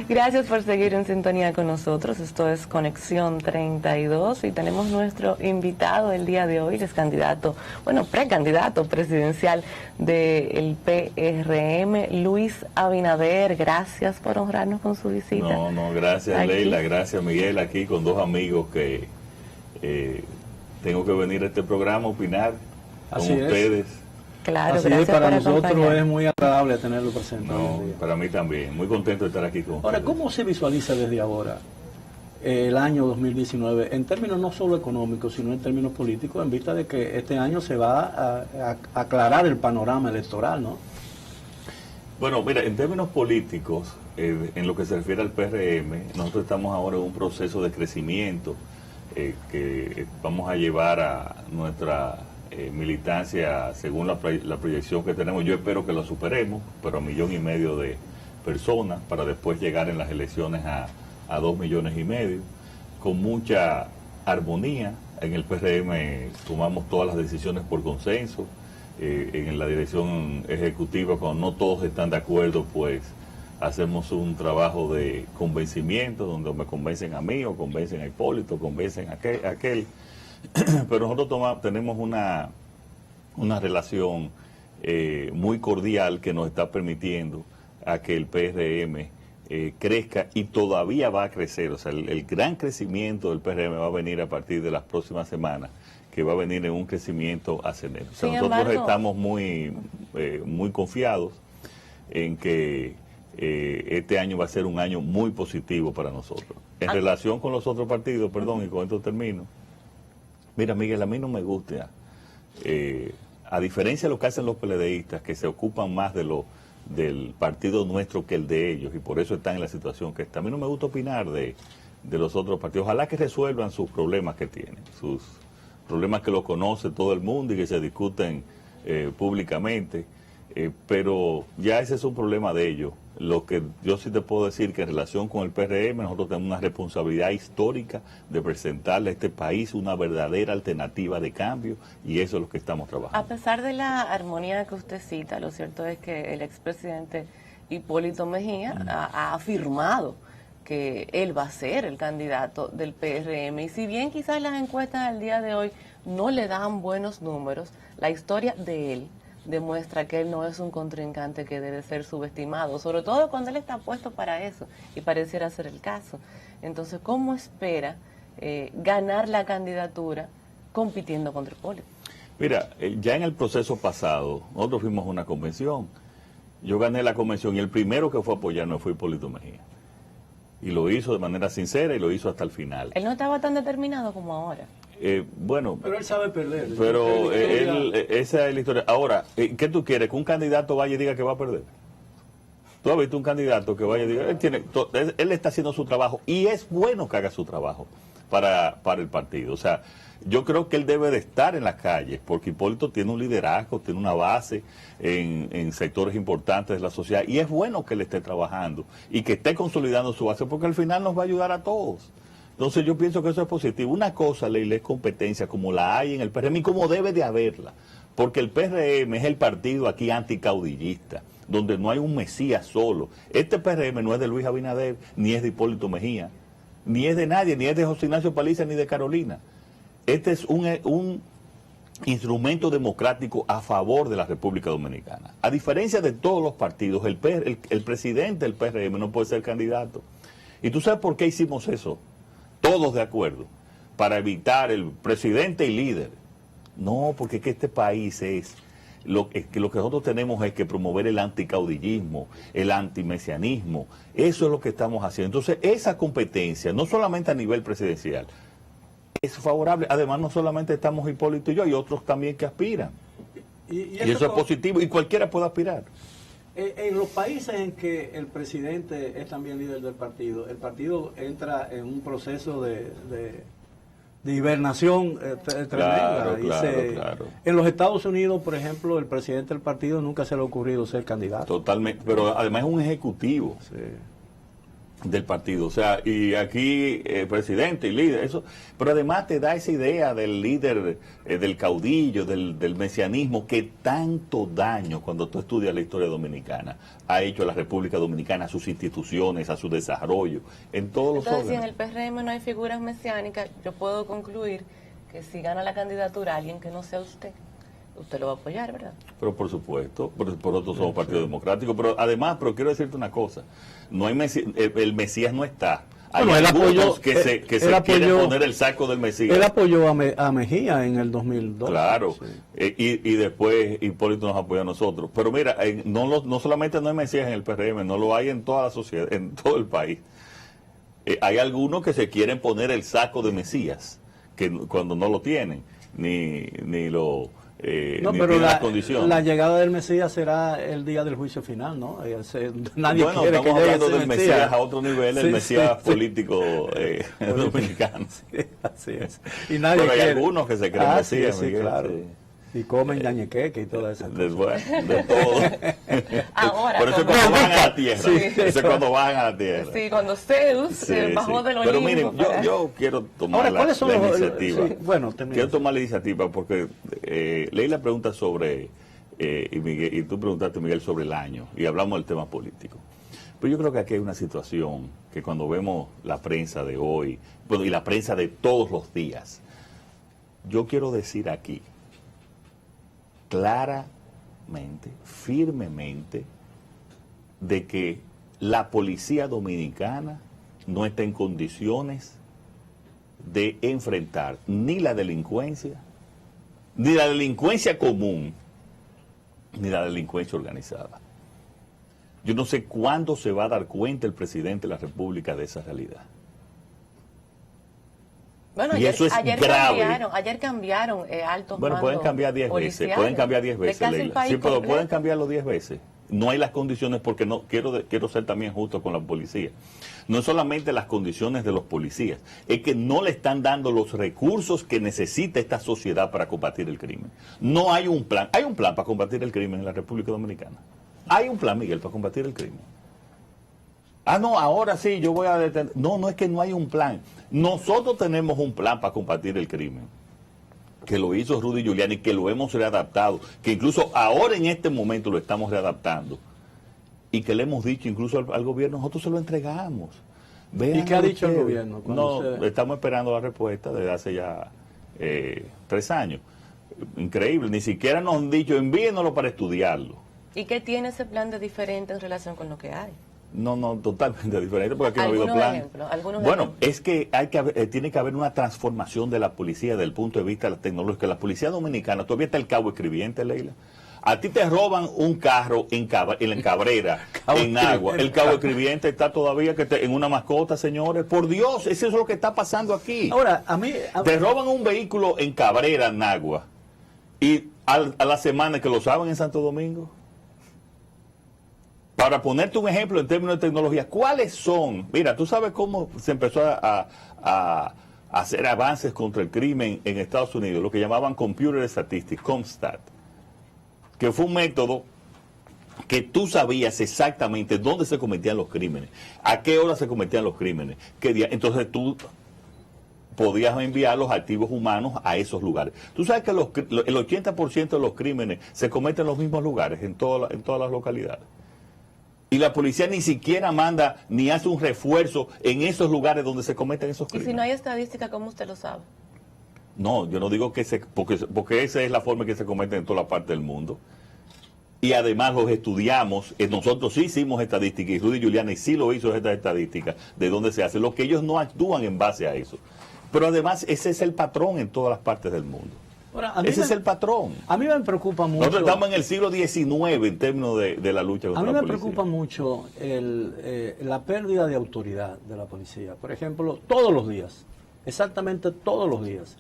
Gracias por seguir en sintonía con nosotros. Esto es Conexión 32 y tenemos nuestro invitado el día de hoy, es candidato, precandidato presidencial del PRM, Luis Abinader. Gracias por honrarnos con su visita. No, gracias aquí. Leila, gracias Miguel, aquí con dos amigos que tengo que venir a este programa a opinar con ustedes. Claro, así es, para nosotros es muy agradable tenerlo presente. No, para mí también, muy contento de estar aquí con ustedes. Ahora, ¿cómo se visualiza desde ahora el año 2019 en términos no solo económicos, sino en términos políticos, en vista de que este año se va a aclarar el panorama electoral, ¿no? Bueno, mira, en términos políticos, en lo que se refiere al PRM, nosotros estamos ahora en un proceso de crecimiento que vamos a llevar a nuestra militancia según la proyección que tenemos. Yo espero que lo superemos, pero a 1,5 millones de personas, para después llegar en las elecciones a 2,5 millones, con mucha armonía. En el PRM tomamos todas las decisiones por consenso. En la dirección ejecutiva, cuando no todos están de acuerdo, pues hacemos un trabajo de convencimiento, donde me convencen a mí, o convencen a Hipólito, convencen a aquel. Pero nosotros tenemos una relación muy cordial que nos está permitiendo a que el PRM crezca, y todavía va a crecer. O sea, el gran crecimiento del PRM va a venir a partir de las próximas semanas, que va a venir en un crecimiento ascendente. O sea, nosotros estamos muy confiados en que este año va a ser un año muy positivo para nosotros. En relación con los otros partidos, y con esto termino. Mira, Miguel, a mí no me gusta, a diferencia de lo que hacen los PLDistas, que se ocupan más del partido nuestro que el de ellos, y por eso están en la situación que está. A mí no me gusta opinar de los otros partidos. Ojalá que resuelvan sus problemas que tienen, sus problemas que lo conoce todo el mundo y que se discuten públicamente, pero ya ese es un problema de ellos. Lo que yo sí te puedo decir, que en relación con el PRM, nosotros tenemos una responsabilidad histórica de presentarle a este país una verdadera alternativa de cambio, y eso es lo que estamos trabajando. A pesar de la armonía que usted cita, lo cierto es que el expresidente Hipólito Mejía ha afirmado que él va a ser el candidato del PRM, y si bien quizás las encuestas al día de hoy no le dan buenos números, la historia de él demuestra que él no es un contrincante que debe ser subestimado, sobre todo cuando él está puesto para eso, y pareciera ser el caso. Entonces, ¿cómo espera ganar la candidatura compitiendo contra Hipólito? Mira, ya en el proceso pasado, nosotros fuimos a una convención, yo gané la convención, y el primero que fue a apoyarnos fue Hipólito Mejía, y lo hizo de manera sincera, y lo hizo hasta el final. Él no estaba tan determinado como ahora. Pero él sabe perder. Pero esa es la historia. Ahora, ¿qué tú quieres? ¿Que un candidato vaya y diga que va a perder? ¿Tú has visto un candidato que vaya y diga? Él está haciendo su trabajo, y es bueno que haga su trabajo para el partido. O sea, yo creo que él debe de estar en las calles, porque Hipólito tiene un liderazgo, tiene una base en sectores importantes de la sociedad, y es bueno que él esté trabajando y que esté consolidando su base, porque al final nos va a ayudar a todos. Entonces yo pienso que eso es positivo. Una cosa, Leila, es competencia como la hay en el PRM y como debe de haberla, porque el PRM es el partido aquí anticaudillista, donde no hay un mesías solo. Este PRM no es de Luis Abinader, ni es de Hipólito Mejía, ni es de nadie, ni es de José Ignacio Paliza, ni de Carolina. Este es un instrumento democrático a favor de la República Dominicana. A diferencia de todos los partidos, el presidente del PRM no puede ser candidato. ¿Y tú sabes por qué hicimos eso? Todos de acuerdo, para evitar el presidente y líder. No, porque que este país es lo que nosotros tenemos es que promover el anticaudillismo, el antimesianismo. Eso es lo que estamos haciendo. Entonces, esa competencia, no solamente a nivel presidencial, es favorable. Además, no solamente estamos Hipólito y yo, hay otros también que aspiran. Y eso es positivo, y cualquiera puede aspirar. En los países en que el presidente es también líder del partido, el partido entra en un proceso de hibernación tremenda. Claro. En los Estados Unidos, por ejemplo, el presidente del partido nunca se le ha ocurrido ser candidato. Totalmente, pero además es un ejecutivo. Sí. del partido. O sea, y aquí presidente y líder, eso, pero además te da esa idea del líder, del caudillo, del mesianismo, que tanto daño, cuando tú estudias la historia dominicana, ha hecho a la República Dominicana, a sus instituciones, a su desarrollo, en todos los órdenes. Entonces, si en el PRM no hay figuras mesiánicas, yo puedo concluir que si gana la candidatura alguien que no sea usted lo va a apoyar, ¿verdad? Pero por supuesto, por otro somos Partido Democrático, pero además, pero quiero decirte una cosa, no hay el Mesías no está. Hay algunos que se quieren poner el saco del Mesías. Él apoyó a Mejía en el 2002. Claro, sí. Y después Hipólito nos apoya a nosotros. Pero mira, no solamente no hay Mesías en el PRM, no lo hay en toda la sociedad, en todo el país. Hay algunos que se quieren poner el saco de Mesías, que cuando no lo tienen, ni lo... no, pero la llegada del Mesías será el día del juicio final, ¿no? Nadie quiere estamos hablando del Mesías a otro nivel, el Mesías político dominicano. Sí, así es. Y nadie pero hay quiere. Algunos que se creen Mesías, sí, claro. Y comen dañequeque y toda esa cosa. De todo. Ahora, pero eso es cuando van a la tierra. Sí. Eso es cuando van a la tierra. Sí, cuando Zeus bajó del Olimpo. Pero miren, yo quiero tomar la iniciativa. Quiero tomar la iniciativa porque leí la pregunta sobre, y tú preguntaste, Miguel, sobre el año, y hablamos del tema político. Pero yo creo que aquí hay una situación que cuando vemos la prensa de hoy, y la prensa de todos los días, yo quiero decir aquí, claramente, firmemente, de que la policía dominicana no está en condiciones de enfrentar ni la delincuencia común, ni la delincuencia organizada. Yo no sé cuándo se va a dar cuenta el presidente de la República de esa realidad. Bueno, y eso es grave. Ayer cambiaron altos mandos. Bueno, pueden cambiar 10 veces, Leila. Sí, pero pueden cambiarlo 10 veces. No hay las condiciones, porque no quiero ser también justo con la policía. No es solamente las condiciones de los policías, es que no le están dando los recursos que necesita esta sociedad para combatir el crimen. No hay un plan. Hay un plan para combatir el crimen en la República Dominicana. Hay un plan, Miguel, para combatir el crimen. No, ahora sí, yo voy a detener. No es que no hay un plan. Nosotros tenemos un plan para combatir el crimen, que lo hizo Rudy Giuliani, que lo hemos readaptado, que incluso ahora en este momento lo estamos readaptando, y que le hemos dicho incluso al gobierno, nosotros se lo entregamos. Vean. ¿Y qué ha dicho el gobierno? Estamos esperando la respuesta desde hace ya 3 años. Increíble, ni siquiera nos han dicho, envíenoslo para estudiarlo. ¿Y qué tiene ese plan de diferente en relación con lo que hay? No, totalmente diferente, porque aquí no ha habido plan. Bueno, es que tiene que haber una transformación de la policía desde el punto de vista de la tecnología. La policía dominicana, todavía está el cabo escribiente, Leila. A ti te roban un carro en Cabrera, en Nagua. El cabo escribiente está todavía en una mascota, señores. Por Dios, eso es lo que está pasando aquí. Ahora, te roban un vehículo en Cabrera, en Nagua, y a la semana que lo saben en Santo Domingo. Para ponerte un ejemplo en términos de tecnología, ¿cuáles son? Mira, tú sabes cómo se empezó a hacer avances contra el crimen en Estados Unidos, lo que llamaban Computer Statistics, CompStat, que fue un método que tú sabías exactamente dónde se cometían los crímenes, a qué hora se cometían los crímenes, qué día. Entonces tú podías enviar los activos humanos a esos lugares. Tú sabes que el 80% de los crímenes se cometen en los mismos lugares, en todas las localidades. Y la policía ni siquiera manda ni hace un refuerzo en esos lugares donde se cometen esos crímenes. ¿Y si no hay estadística, cómo usted lo sabe? No, yo no digo que porque esa es la forma en que se cometen en toda la parte del mundo. Y además los estudiamos, nosotros sí hicimos estadísticas, y Rudy Giuliani sí lo hizo, estas estadísticas de dónde se hace, lo que ellos no actúan en base a eso. Pero además ese es el patrón en todas las partes del mundo. Ahora, ese es el patrón. A mí me preocupa mucho. Nosotros estamos en el siglo XIX en términos de la lucha contra la policía. A mí me preocupa mucho la pérdida de autoridad de la policía. Por ejemplo, todos los días, exactamente todos los días,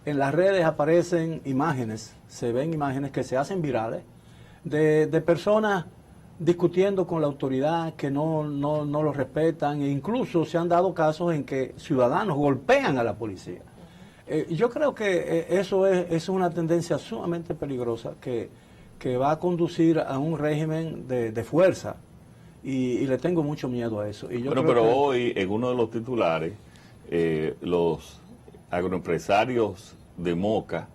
en las redes aparecen imágenes, se ven imágenes que se hacen virales de personas discutiendo con la autoridad que no lo respetan, e incluso se han dado casos en que ciudadanos golpean a la policía. Yo creo que eso es una tendencia sumamente peligrosa que va a conducir a un régimen de fuerza y le tengo mucho miedo a eso. Y yo bueno, creo pero que hoy en uno de los titulares, los agroempresarios de Moca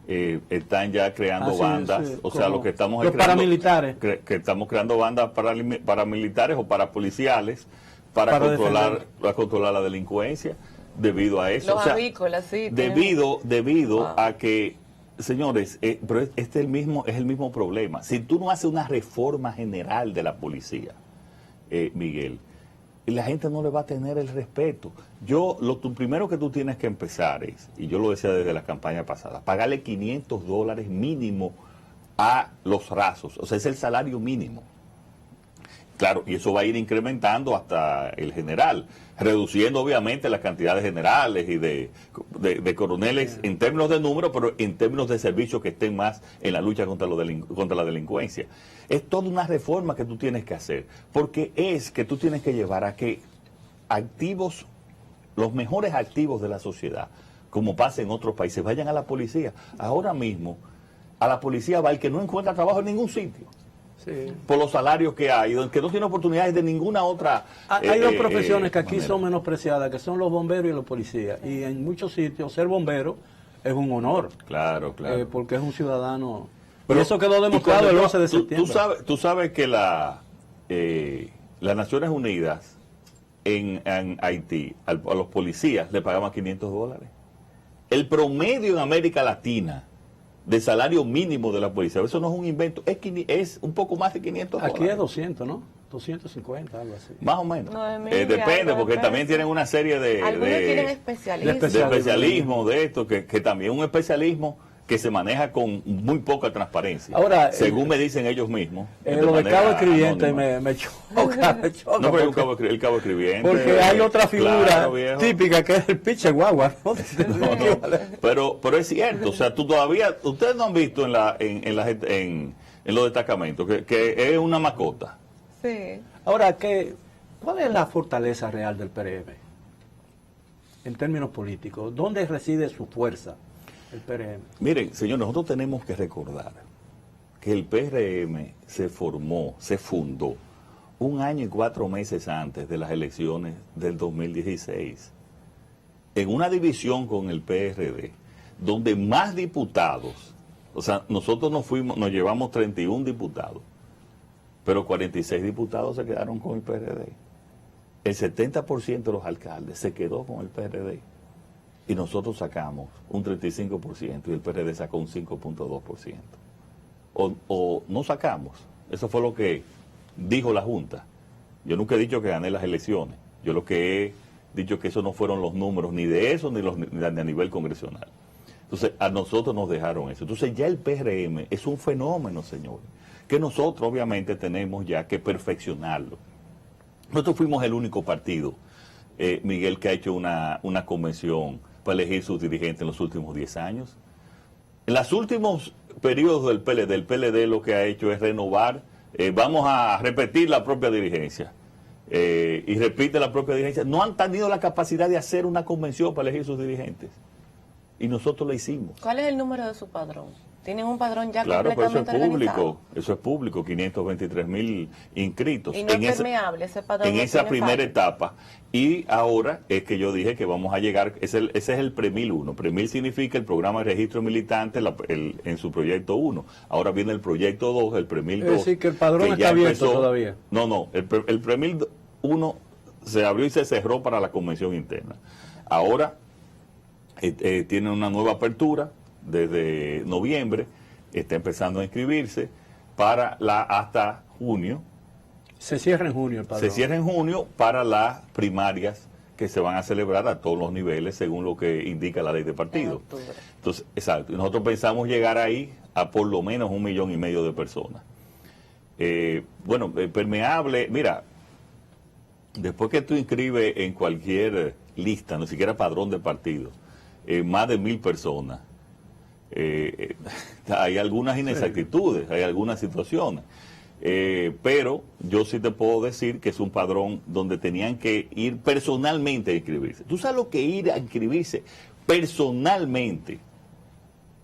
están ya creando sí, bandas, sí, o sea, lo que estamos los creando, paramilitares. que estamos creando bandas paramilitares o parapoliciales para controlar la delincuencia debido a eso. Los o sea, avícolas, sí. debido Wow. a que, señores, pero este es el mismo problema. Si tú no haces una reforma general de la policía, Miguel, la gente no le va a tener el respeto. Lo primero que tú tienes que empezar es, y yo lo decía desde la campaña pasada, pagarle $500 mínimo a los rasos, o sea, es el salario mínimo. Claro, y eso va a ir incrementando hasta el general, reduciendo obviamente la cantidad de generales y de coroneles en términos de número, pero en términos de servicios que estén más en la lucha contra la delincuencia. Es toda una reforma que tú tienes que hacer, porque es que tú tienes que llevar a que activos, los mejores activos de la sociedad, como pasa en otros países, vayan a la policía. Ahora mismo, a la policía va el que no encuentra trabajo en ningún sitio. Sí. Por los salarios que hay, que no tiene oportunidades de ninguna otra. Hay dos profesiones que aquí son menospreciadas, que son los bomberos y los policías. Y en muchos sitios ser bombero es un honor. Claro. Porque es un ciudadano. Pero eso quedó demostrado el 11 de septiembre. Tú sabes que las Naciones Unidas en Haití a los policías le pagaban $500. El promedio en América Latina de salario mínimo de la policía, eso no es un invento, es un poco más de $500. Aquí es 200, ¿no? 250, algo así. Más o menos. Depende, porque también tienen una serie algunos tienen especialismo de esto, que también es un especialismo que se maneja con muy poca transparencia. Ahora, según me dicen ellos mismos. Lo de cabo escribiente me choca. No, pero el cabo escribiente. Porque hay otra figura típica que es el piche guagua, ¿no? Pero es cierto, o sea, ustedes no han visto en los destacamentos que es una mascota. Sí. Ahora, ¿cuál es la fortaleza real del PRM? En términos políticos, ¿dónde reside su fuerza? El PRM. Miren, señor, nosotros tenemos que recordar que el PRM se fundó 1 año y 4 meses antes de las elecciones del 2016, en una división con el PRD, donde más diputados, o sea, nosotros nos llevamos 31 diputados, pero 46 diputados se quedaron con el PRD. El 70% de los alcaldes se quedó con el PRD. Y nosotros sacamos un 35% y el PRD sacó un 5.2%. O no sacamos. Eso fue lo que dijo la Junta. Yo nunca he dicho que gané las elecciones. Yo lo que he dicho que esos no fueron los números ni de eso ni a nivel congresional. Entonces, a nosotros nos dejaron eso. Entonces, ya el PRM es un fenómeno, señores, que nosotros obviamente tenemos ya que perfeccionarlo. Nosotros fuimos el único partido, Miguel, que ha hecho una convención para elegir sus dirigentes en los últimos 10 años. En los últimos periodos del PLD lo que ha hecho es renovar, vamos a repetir la propia dirigencia. Y repite la propia dirigencia. No han tenido la capacidad de hacer una convención para elegir sus dirigentes. Y nosotros la hicimos. ¿Cuál es el número de su padrón? ¿Tienen un padrón ya completamente organizado? Claro, pero eso es público, 523,000 inscritos. Y no es permeable ese padrón. En esa primera etapa. Y ahora es que yo dije que vamos a llegar, ese es el PREMIL 1. PREMIL significa el programa de registro militante en su proyecto 1. Ahora viene el proyecto 2, el PREMIL 2. Es decir, que el padrón está abierto todavía. No, el PREMIL 1 se abrió y se cerró para la convención interna. Ahora tiene una nueva apertura. Desde noviembre está empezando a inscribirse para hasta junio. Se cierra en junio el padrón. Se cierra en junio para las primarias que se van a celebrar a todos los niveles según lo que indica la ley de partido. Entonces, exacto. Y nosotros pensamos llegar ahí a por lo menos 1,5 millones de personas. Permeable, mira, después que tú inscribes en cualquier lista, no siquiera padrón de partido, más de 1,000 personas, hay algunas inexactitudes, hay algunas situaciones, pero yo sí te puedo decir que es un padrón donde tenían que ir personalmente a inscribirse. ¿Tú sabes lo que ir a inscribirse personalmente?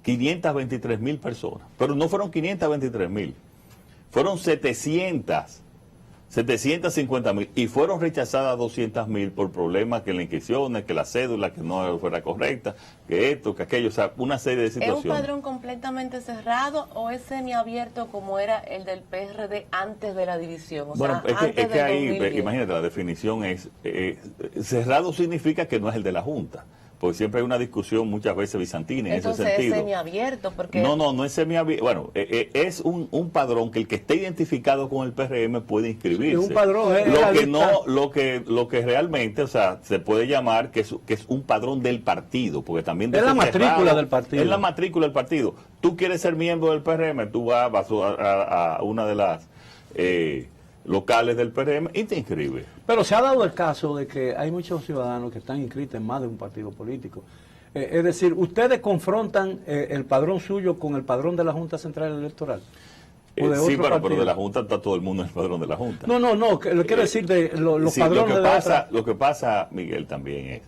523,000 personas, pero no fueron 523,000, fueron 700 750,000, y fueron rechazadas 200,000 por problemas que la inscripción, que la cédula, que no fuera correcta, que esto, que aquello, o sea, una serie de situaciones. ¿Es un padrón completamente cerrado o es semiabierto como era el del PRD antes de la división? O Bueno, sea, es que ahí, 2010. imagínate, la definición es, cerrado significa que no es el de la Junta, porque siempre hay una discusión muchas veces bizantina en Entonces ese sentido. es semiabierto porque... No es semiabierto. Bueno, es un padrón que el que esté identificado con el PRM puede inscribirse. Sí, un padrón es lo la que lista. no, lo que realmente, o sea, se puede llamar que es un padrón del partido, porque también es la matrícula cerrado, del partido. Es la matrícula del partido. Tú quieres ser miembro del PRM, tú vas a una de las locales del PRM y te inscribes. Pero se ha dado el caso de que hay muchos ciudadanos que están inscritos en más de un partido político. Es decir, ustedes confrontan el padrón suyo con el padrón de la Junta Central Electoral. Sí, pero de la Junta está todo el mundo en el padrón de la Junta. No, quiero decir de los sí, padrones lo que pasa, Miguel, también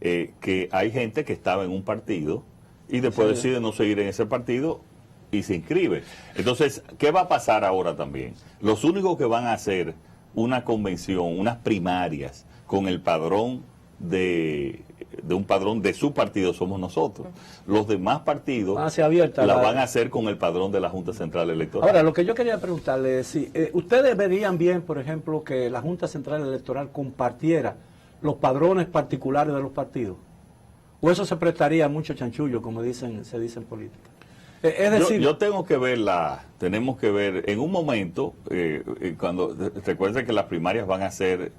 es que hay gente que estaba en un partido y después decide no seguir en ese partido y se inscribe. Entonces, ¿qué va a pasar ahora también? Los únicos que van a hacer una convención, unas primarias con el padrón de un padrón de su partido somos nosotros. Los demás partidos la van a hacer con el padrón de la Junta Central Electoral. Ahora, lo que yo quería preguntarle es si ustedes verían bien, por ejemplo, que la Junta Central Electoral compartiera los padrones particulares de los partidos. O eso se prestaría a mucho chanchullo, como se dice en política. Es decir, yo tengo que tenemos que ver en un momento, cuando recuerden que las primarias van a ser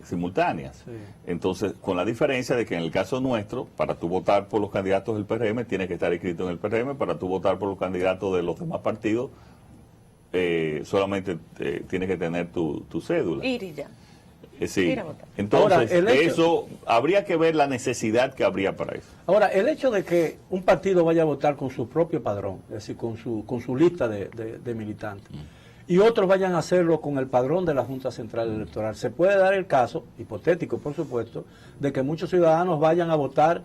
simultáneas. Sí. Entonces, con la diferencia de que en el caso nuestro, para tú votar por los candidatos del PRM, tienes que estar inscrito en el PRM, para tú votar por los candidatos de los demás partidos, solamente tienes que tener tu cédula. Ir y ya. Sí. Entonces, ahora, eso habría que ver la necesidad que habría para eso. Ahora, el hecho de que un partido vaya a votar con su propio padrón, es decir, con su lista de militantes, y otros vayan a hacerlo con el padrón de la Junta Central Electoral, se puede dar el caso, hipotético por supuesto, de que muchos ciudadanos vayan a votar,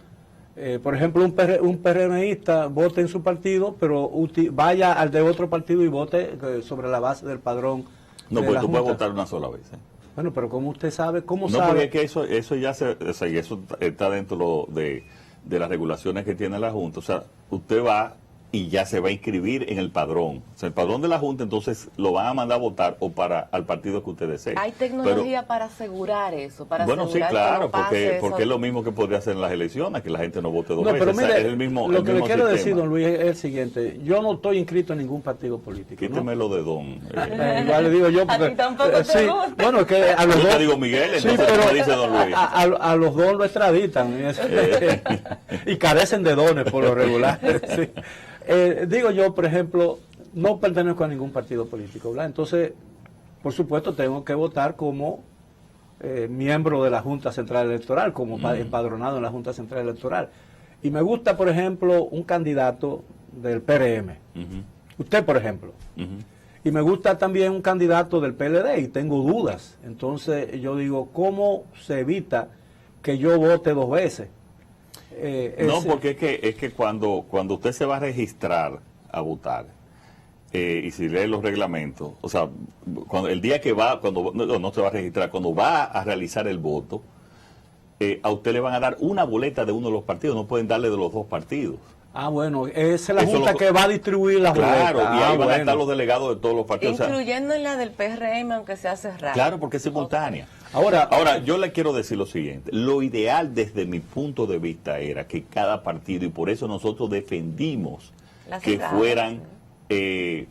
por ejemplo, un PRMista vote en su partido, pero vaya al de otro partido y vote sobre la base del padrón. No, pues tú puedes votar una sola vez. Bueno, pero ¿cómo usted sabe? ¿Cómo no, sabe? porque es que eso ya eso está dentro de las regulaciones que tiene la Junta. O sea, usted va y ya se va a inscribir en el padrón. O sea, el padrón de la Junta, entonces lo van a mandar a votar o al partido que usted desee. ¿Hay tecnología para asegurar eso? Bueno, sí, claro, porque es lo mismo que podría hacer en las elecciones, que la gente no vote dos veces. Pero mire, es el mismo, lo que le quiero sistema. decir, don Luis, es el siguiente. Yo no estoy inscrito en ningún partido político. Quítemelo de don. Igual le digo yo, porque, a ti tampoco te sí, gusta. Bueno, es que a los Yo dos... te digo Miguel, Sí, entonces pero me dice don Luis. a los dos lo extraditan y carecen de dones por lo regular. Sí. Digo yo, por ejemplo, no pertenezco a ningún partido político, ¿verdad? Entonces, por supuesto, tengo que votar como miembro de la Junta Central Electoral, como empadronado en la Junta Central Electoral. Y me gusta, por ejemplo, un candidato del PRM. Usted, por ejemplo. Y me gusta también un candidato del PLD y tengo dudas. Entonces, yo digo, ¿cómo se evita que yo vote dos veces? No, porque es que cuando usted se va a registrar a votar, y si lee los reglamentos, o sea, el día que no se va a registrar, cuando va a realizar el voto, a usted le van a dar una boleta de uno de los partidos, no pueden darle de los dos partidos. Ah, bueno, es la Junta que va a distribuir las boletas. Claro, y ahí van a estar los delegados de todos los partidos. Incluyendo en la del PRM, aunque sea cerrada. Claro, porque es simultánea. Ahora, yo le quiero decir lo siguiente. Lo ideal desde mi punto de vista era que cada partido, y por eso nosotros defendimos que fueran, que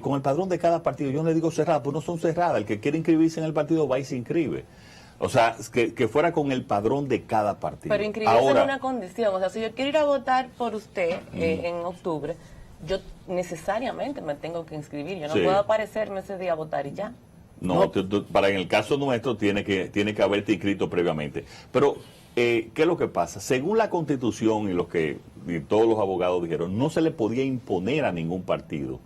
con el padrón de cada partido, yo no le digo cerrada, pues no son cerradas. El que quiere inscribirse en el partido va y se inscribe. O sea, que fuera con el padrón de cada partido. Pero inscribirse en una condición. O sea, si yo quiero ir a votar por usted en octubre, yo necesariamente me tengo que inscribir. Yo no puedo aparecerme ese día a votar y ya. No, para en el caso nuestro tiene que haberte inscrito previamente. Pero, ¿qué es lo que pasa? Según la Constitución y todos los abogados dijeron, no se le podía imponer a ningún partido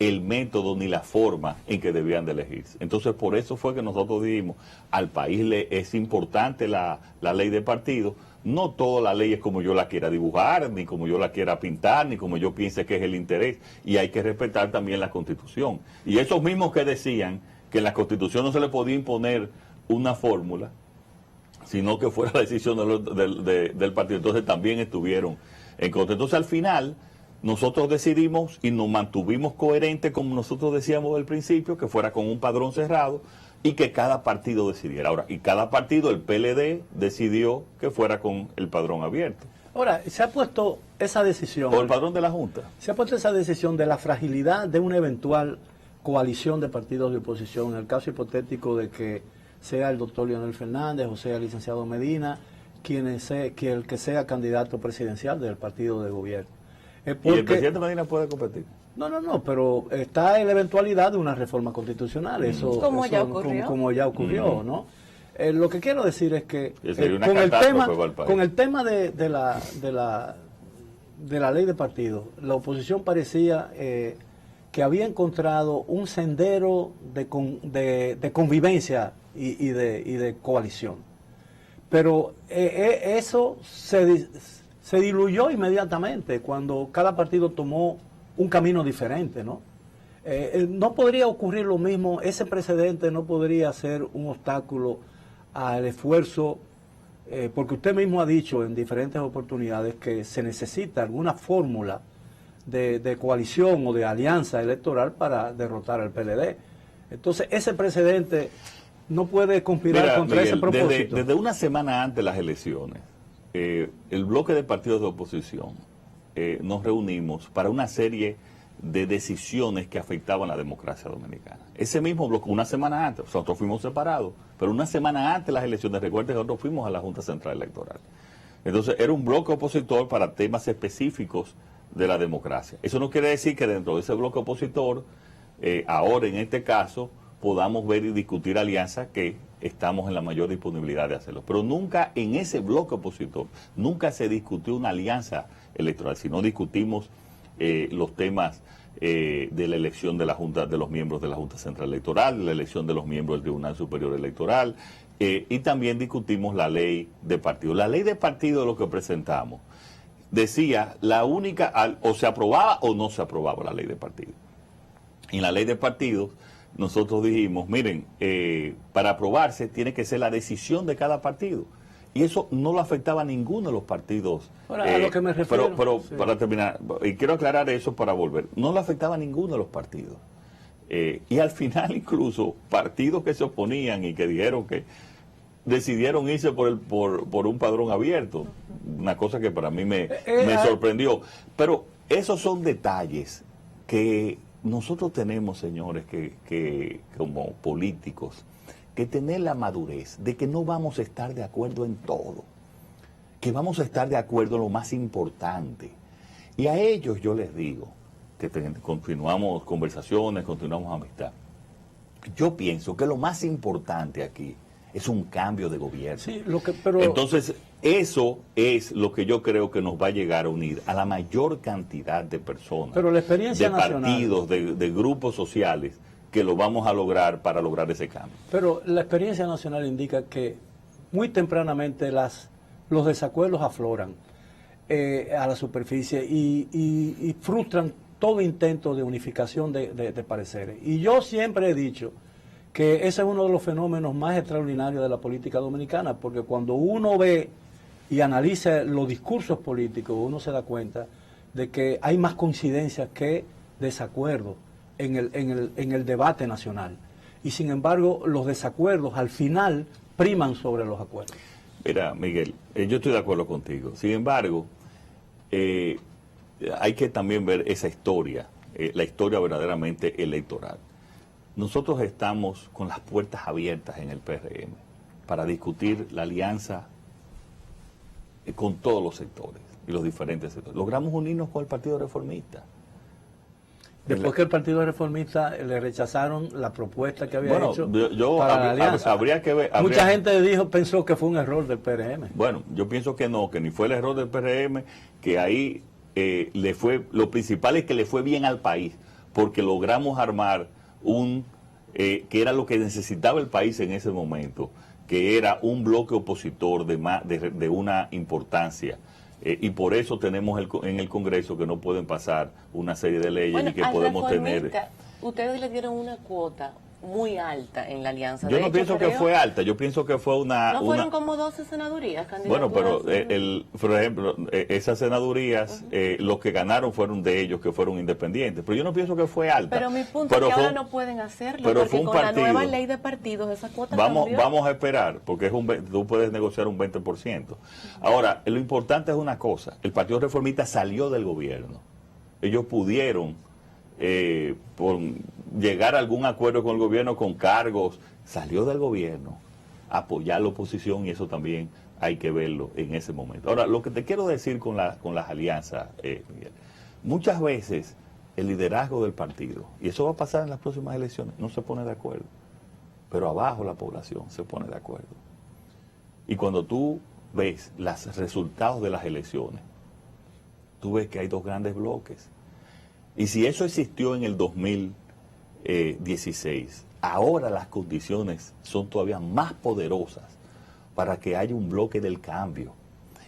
el método ni la forma en que debían de elegirse. Entonces, por eso fue que nosotros dijimos, al país le es importante la ley de partido. No toda la ley es como yo la quiera dibujar, ni como yo la quiera pintar, ni como yo piense que es el interés. Y hay que respetar también la Constitución. Y esos mismos que decían que en la Constitución no se le podía imponer una fórmula, sino que fuera la decisión del partido. Entonces también estuvieron en contra. Entonces al final nosotros decidimos y nos mantuvimos coherentes como nosotros decíamos del principio, que fuera con un padrón cerrado y que cada partido decidiera. Ahora, y cada partido, el PLD, decidió que fuera con el padrón abierto. Ahora, se ha puesto esa decisión... O el padrón de la Junta. Se ha puesto esa decisión de la fragilidad de una eventual coalición de partidos de oposición, en el caso hipotético de que sea el doctor Leonel Fernández o sea el licenciado Medina, que el que sea candidato presidencial del partido de gobierno. ¿Y el presidente Medina puede competir? No, pero está en la eventualidad de una reforma constitucional, eso como ya ocurrió, como ya ocurrió, ¿no? Lo que quiero decir es que con el tema de la ley de partidos, la oposición parecía que había encontrado un sendero de convivencia y de coalición, pero eso se diluyó inmediatamente cuando cada partido tomó un camino diferente, ¿no? No podría ocurrir lo mismo, ese precedente no podría ser un obstáculo al esfuerzo, porque usted mismo ha dicho en diferentes oportunidades que se necesita alguna fórmula de coalición o de alianza electoral para derrotar al PLD. Entonces ese precedente no puede conspirar contra Miguel, ese propósito. Desde una semana antes de las elecciones, el bloque de partidos de oposición nos reunimos para una serie de decisiones que afectaban la democracia dominicana. Ese mismo bloque, una semana antes, nosotros fuimos separados, pero una semana antes de las elecciones, recuerden que nosotros fuimos a la Junta Central Electoral. Entonces, era un bloque opositor para temas específicos de la democracia. Eso no quiere decir que dentro de ese bloque opositor, ahora en este caso, podamos ver y discutir alianzas, que estamos en la mayor disponibilidad de hacerlo. Pero nunca en ese bloque opositor, nunca se discutió una alianza electoral, sino discutimos los temas de la elección de la Junta, de los miembros de la Junta Central Electoral, de la elección de los miembros del Tribunal Superior Electoral, y también discutimos la ley de partido. La ley de partido, lo que presentamos, decía la única, o se aprobaba o no se aprobaba la ley de partido. En la ley de partidos nosotros dijimos, miren, para aprobarse tiene que ser la decisión de cada partido. Y eso no lo afectaba a ninguno de los partidos. Ahora, a lo que me refiero. Pero sí. Para terminar, y quiero aclarar eso para volver, no lo afectaba a ninguno de los partidos. Y al final incluso partidos que se oponían y que dijeron que decidieron irse por un padrón abierto, una cosa que para mí me sorprendió. Pero esos son detalles que nosotros tenemos, señores, que como políticos, que tener la madurez de que no vamos a estar de acuerdo en todo, que vamos a estar de acuerdo en lo más importante. Y a ellos yo les digo que continuamos conversaciones, continuamos amistad. Yo pienso que lo más importante aquí es un cambio de gobierno. Sí, Entonces, eso es lo que yo creo que nos va a llegar a unir a la mayor cantidad de personas, pero la experiencia de nacional, partidos, de grupos sociales, que lo vamos a lograr para lograr ese cambio. Pero la experiencia nacional indica que muy tempranamente los desacuerdos afloran a la superficie y frustran todo intento de unificación de pareceres. Y yo siempre he dicho que ese es uno de los fenómenos más extraordinarios de la política dominicana, porque cuando uno ve y analiza los discursos políticos, uno se da cuenta de que hay más coincidencias que desacuerdos en el debate nacional. Y sin embargo, los desacuerdos al final priman sobre los acuerdos. Mira, Miguel, yo estoy de acuerdo contigo. Sin embargo, hay que también ver esa historia, la historia verdaderamente electoral. Nosotros estamos con las puertas abiertas en el PRM para discutir la alianza con todos los sectores y los diferentes sectores. Logramos unirnos con el Partido Reformista. Después que el Partido Reformista le rechazaron la propuesta que había hecho para la alianza. Habría que ver. Mucha gente pensó que fue un error del PRM. Bueno, yo pienso que no, que ni fue el error del PRM, que ahí lo principal es que le fue bien al país, porque logramos armar que era lo que necesitaba el país en ese momento, que era un bloque opositor de una importancia. Y por eso tenemos en el Congreso que no pueden pasar una serie de leyes y que podemos tener. Ustedes le dieron una cuota, muy alta en la alianza. Yo De no hecho, pienso que fue alta, yo pienso que fue ¿No fueron una como 12 senadurías, bueno, pero candidaturas? por ejemplo, esas senadurías, los que ganaron fueron de ellos que fueron independientes, pero yo no pienso que fue alta. Pero mi punto es que ahora no pueden hacerlo, pero porque fue un con la partido. nueva ley de partidos esa cuota Vamos cambió. a esperar, porque tú puedes negociar un 20%. Ahora, lo importante es una cosa, el Partido Reformista salió del gobierno. Ellos pudieron por llegar a algún acuerdo con el gobierno con cargos, salió del gobierno, apoyar la oposición, y eso también hay que verlo en ese momento. Ahora, lo que te quiero decir con las alianzas, Miguel, muchas veces el liderazgo del partido, y eso va a pasar en las próximas elecciones, no se pone de acuerdo, pero abajo la población se pone de acuerdo. Y cuando tú ves los resultados de las elecciones, tú ves que hay dos grandes bloques. Y si eso existió en el 2016, ahora las condiciones son todavía más poderosas para que haya un bloque del cambio.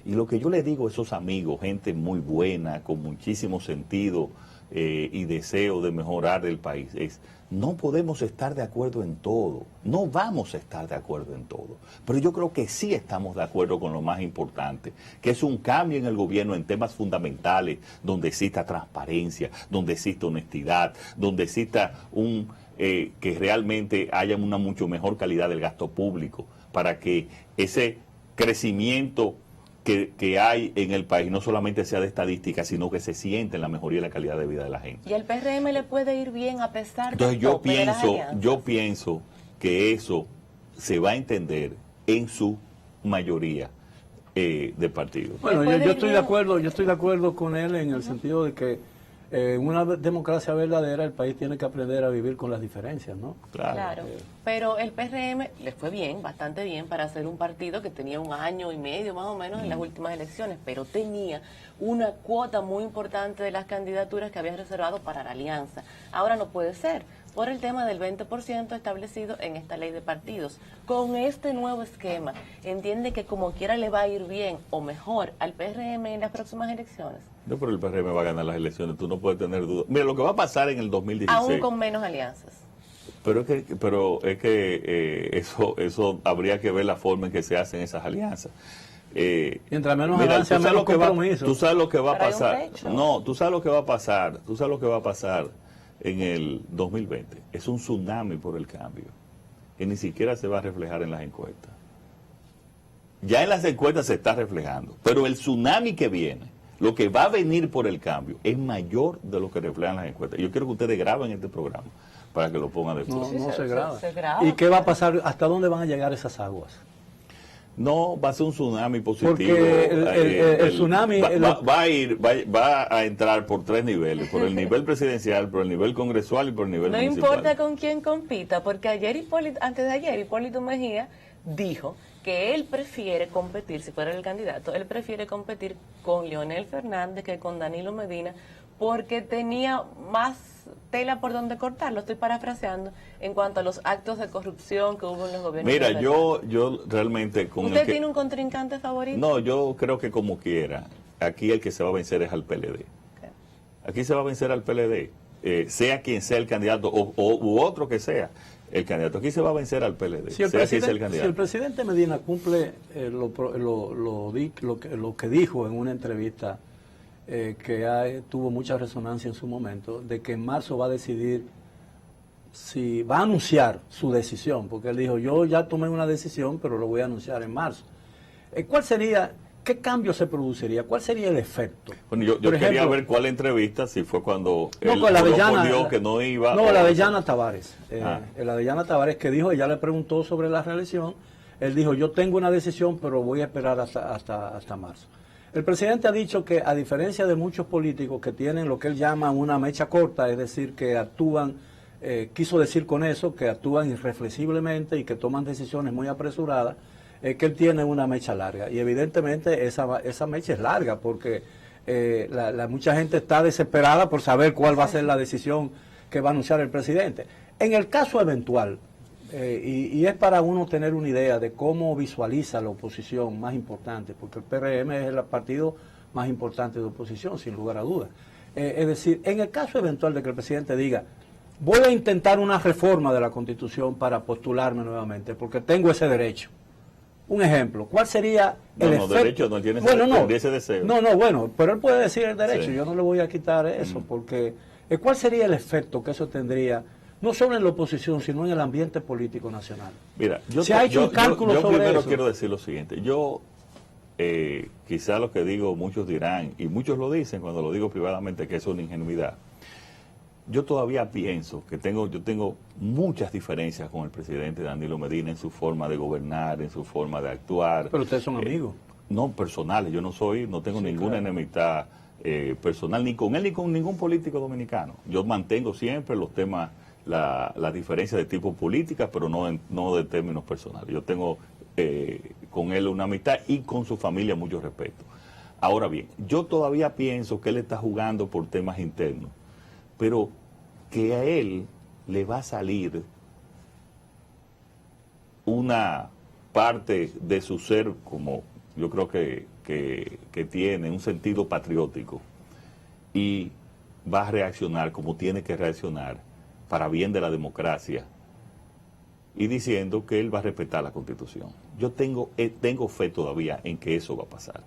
Y lo que yo le digo a esos amigos, gente muy buena, con muchísimo sentido y deseo de mejorar el país, es: no podemos estar de acuerdo en todo, no vamos a estar de acuerdo en todo, pero yo creo que sí estamos de acuerdo con lo más importante, que es un cambio en el gobierno en temas fundamentales, donde exista transparencia, donde exista honestidad, donde exista que realmente haya una mucho mejor calidad del gasto público, para que ese crecimiento que hay en el país no solamente sea de estadística, sino que se siente en la mejoría de la calidad de vida de la gente. Y al PRM le puede ir bien a pesar Entonces de las alianzas. yo pienso que eso se va a entender en su mayoría de partidos. Bueno, yo estoy de acuerdo con él en el sentido de que en una democracia verdadera el país tiene que aprender a vivir con las diferencias, ¿no? Claro. Pero el PRM le fue bien, bastante bien, para ser un partido que tenía 1 año y medio más o menos en las últimas elecciones, pero tenía una cuota muy importante de las candidaturas que había reservado para la alianza. Ahora no puede ser, por el tema del 20% establecido en esta ley de partidos. Con este nuevo esquema, ¿entiende que como quiera le va a ir bien o mejor al PRM en las próximas elecciones? No, pero el PRM va a ganar las elecciones, tú no puedes tener dudas. Mira, lo que va a pasar en el 2016... Aún con menos alianzas. Pero es que eso habría que ver la forma en que se hacen esas alianzas. Mientras menos avance, menos compromiso. Tú sabes lo que va a Pero pasar. hay un techo. No, tú sabes lo que va a pasar. Tú sabes lo que va a pasar en el 2020. Es un tsunami por el cambio, que ni siquiera se va a reflejar en las encuestas. Ya en las encuestas se está reflejando, pero el tsunami que viene, lo que va a venir por el cambio, es mayor de lo que reflejan las encuestas. Yo quiero que ustedes graben este programa para que lo pongan después. No se graba. Se graba. ¿Y qué va a pasar? ¿Hasta dónde van a llegar esas aguas? No, va a ser un tsunami positivo. Porque el tsunami... va a entrar por 3 niveles, por el nivel presidencial, por el nivel congresual y por el nivel No municipal. importa con quién compita, porque antes de ayer Hipólito Mejía dijo que él prefiere competir, si fuera el candidato, él prefiere competir con Leonel Fernández que con Danilo Medina, porque tenía más tela por donde cortar, lo estoy parafraseando, en cuanto a los actos de corrupción que hubo en los gobiernos. Mira, yo realmente... ¿Usted tiene un contrincante favorito? No, yo creo que como quiera, aquí el que se va a vencer es al PLD. Okay. Aquí se va a vencer al PLD, sea quien sea el candidato u otro que sea el candidato. Aquí se va a vencer al PLD, Si el presidente Medina cumple lo que dijo en una entrevista que tuvo mucha resonancia en su momento, de que en marzo va a decidir si va a anunciar su decisión, porque él dijo: yo ya tomé una decisión, pero lo voy a anunciar en marzo. ¿Qué cambio se produciría? ¿Cuál sería el efecto? Bueno, yo quería ver cuál entrevista, si fue cuando él respondió que no iba... No, la Avellana Tavares. El Avellana Tavares, que dijo, ella le preguntó sobre la reelección, él dijo: yo tengo una decisión, pero voy a esperar hasta marzo. El presidente ha dicho que, a diferencia de muchos políticos que tienen lo que él llama una mecha corta, es decir, que actúan, quiso decir con eso, que actúan irreflexiblemente y que toman decisiones muy apresuradas, que él tiene una mecha larga. Y evidentemente esa mecha es larga, porque mucha gente está desesperada por saber cuál va a ser la decisión que va a anunciar el presidente. En el caso eventual, y es para uno tener una idea de cómo visualiza la oposición más importante, porque el PRM es el partido más importante de oposición, sin lugar a dudas. Es decir, en el caso eventual de que el presidente diga: voy a intentar una reforma de la Constitución para postularme nuevamente, porque tengo ese derecho. Un ejemplo, ¿cuál sería el efecto? Derecho no tiene ese deseo. Bueno, pero él puede decir el derecho, sí. Yo no le voy a quitar eso, porque ¿cuál sería el efecto que eso tendría, no solo en la oposición, sino en el ambiente político nacional? Mira, yo primero quiero decir lo siguiente, quizá lo que digo muchos dirán, y muchos lo dicen cuando lo digo privadamente, que es una ingenuidad. Yo todavía pienso que yo tengo muchas diferencias con el presidente Danilo Medina en su forma de gobernar, en su forma de actuar. Pero ustedes son amigos. No personales, no tengo ninguna enemistad personal, ni con él ni con ningún político dominicano. Yo mantengo siempre los temas, las diferencias de tipo política, pero no de términos personales. Yo tengo con él una amistad y con su familia mucho respeto. Ahora bien, yo todavía pienso que él está jugando por temas internos, pero que a él le va a salir una parte de su ser, como yo creo que tiene un sentido patriótico, y va a reaccionar como tiene que reaccionar para bien de la democracia, y diciendo que él va a respetar la Constitución. Yo tengo fe todavía en que eso va a pasar.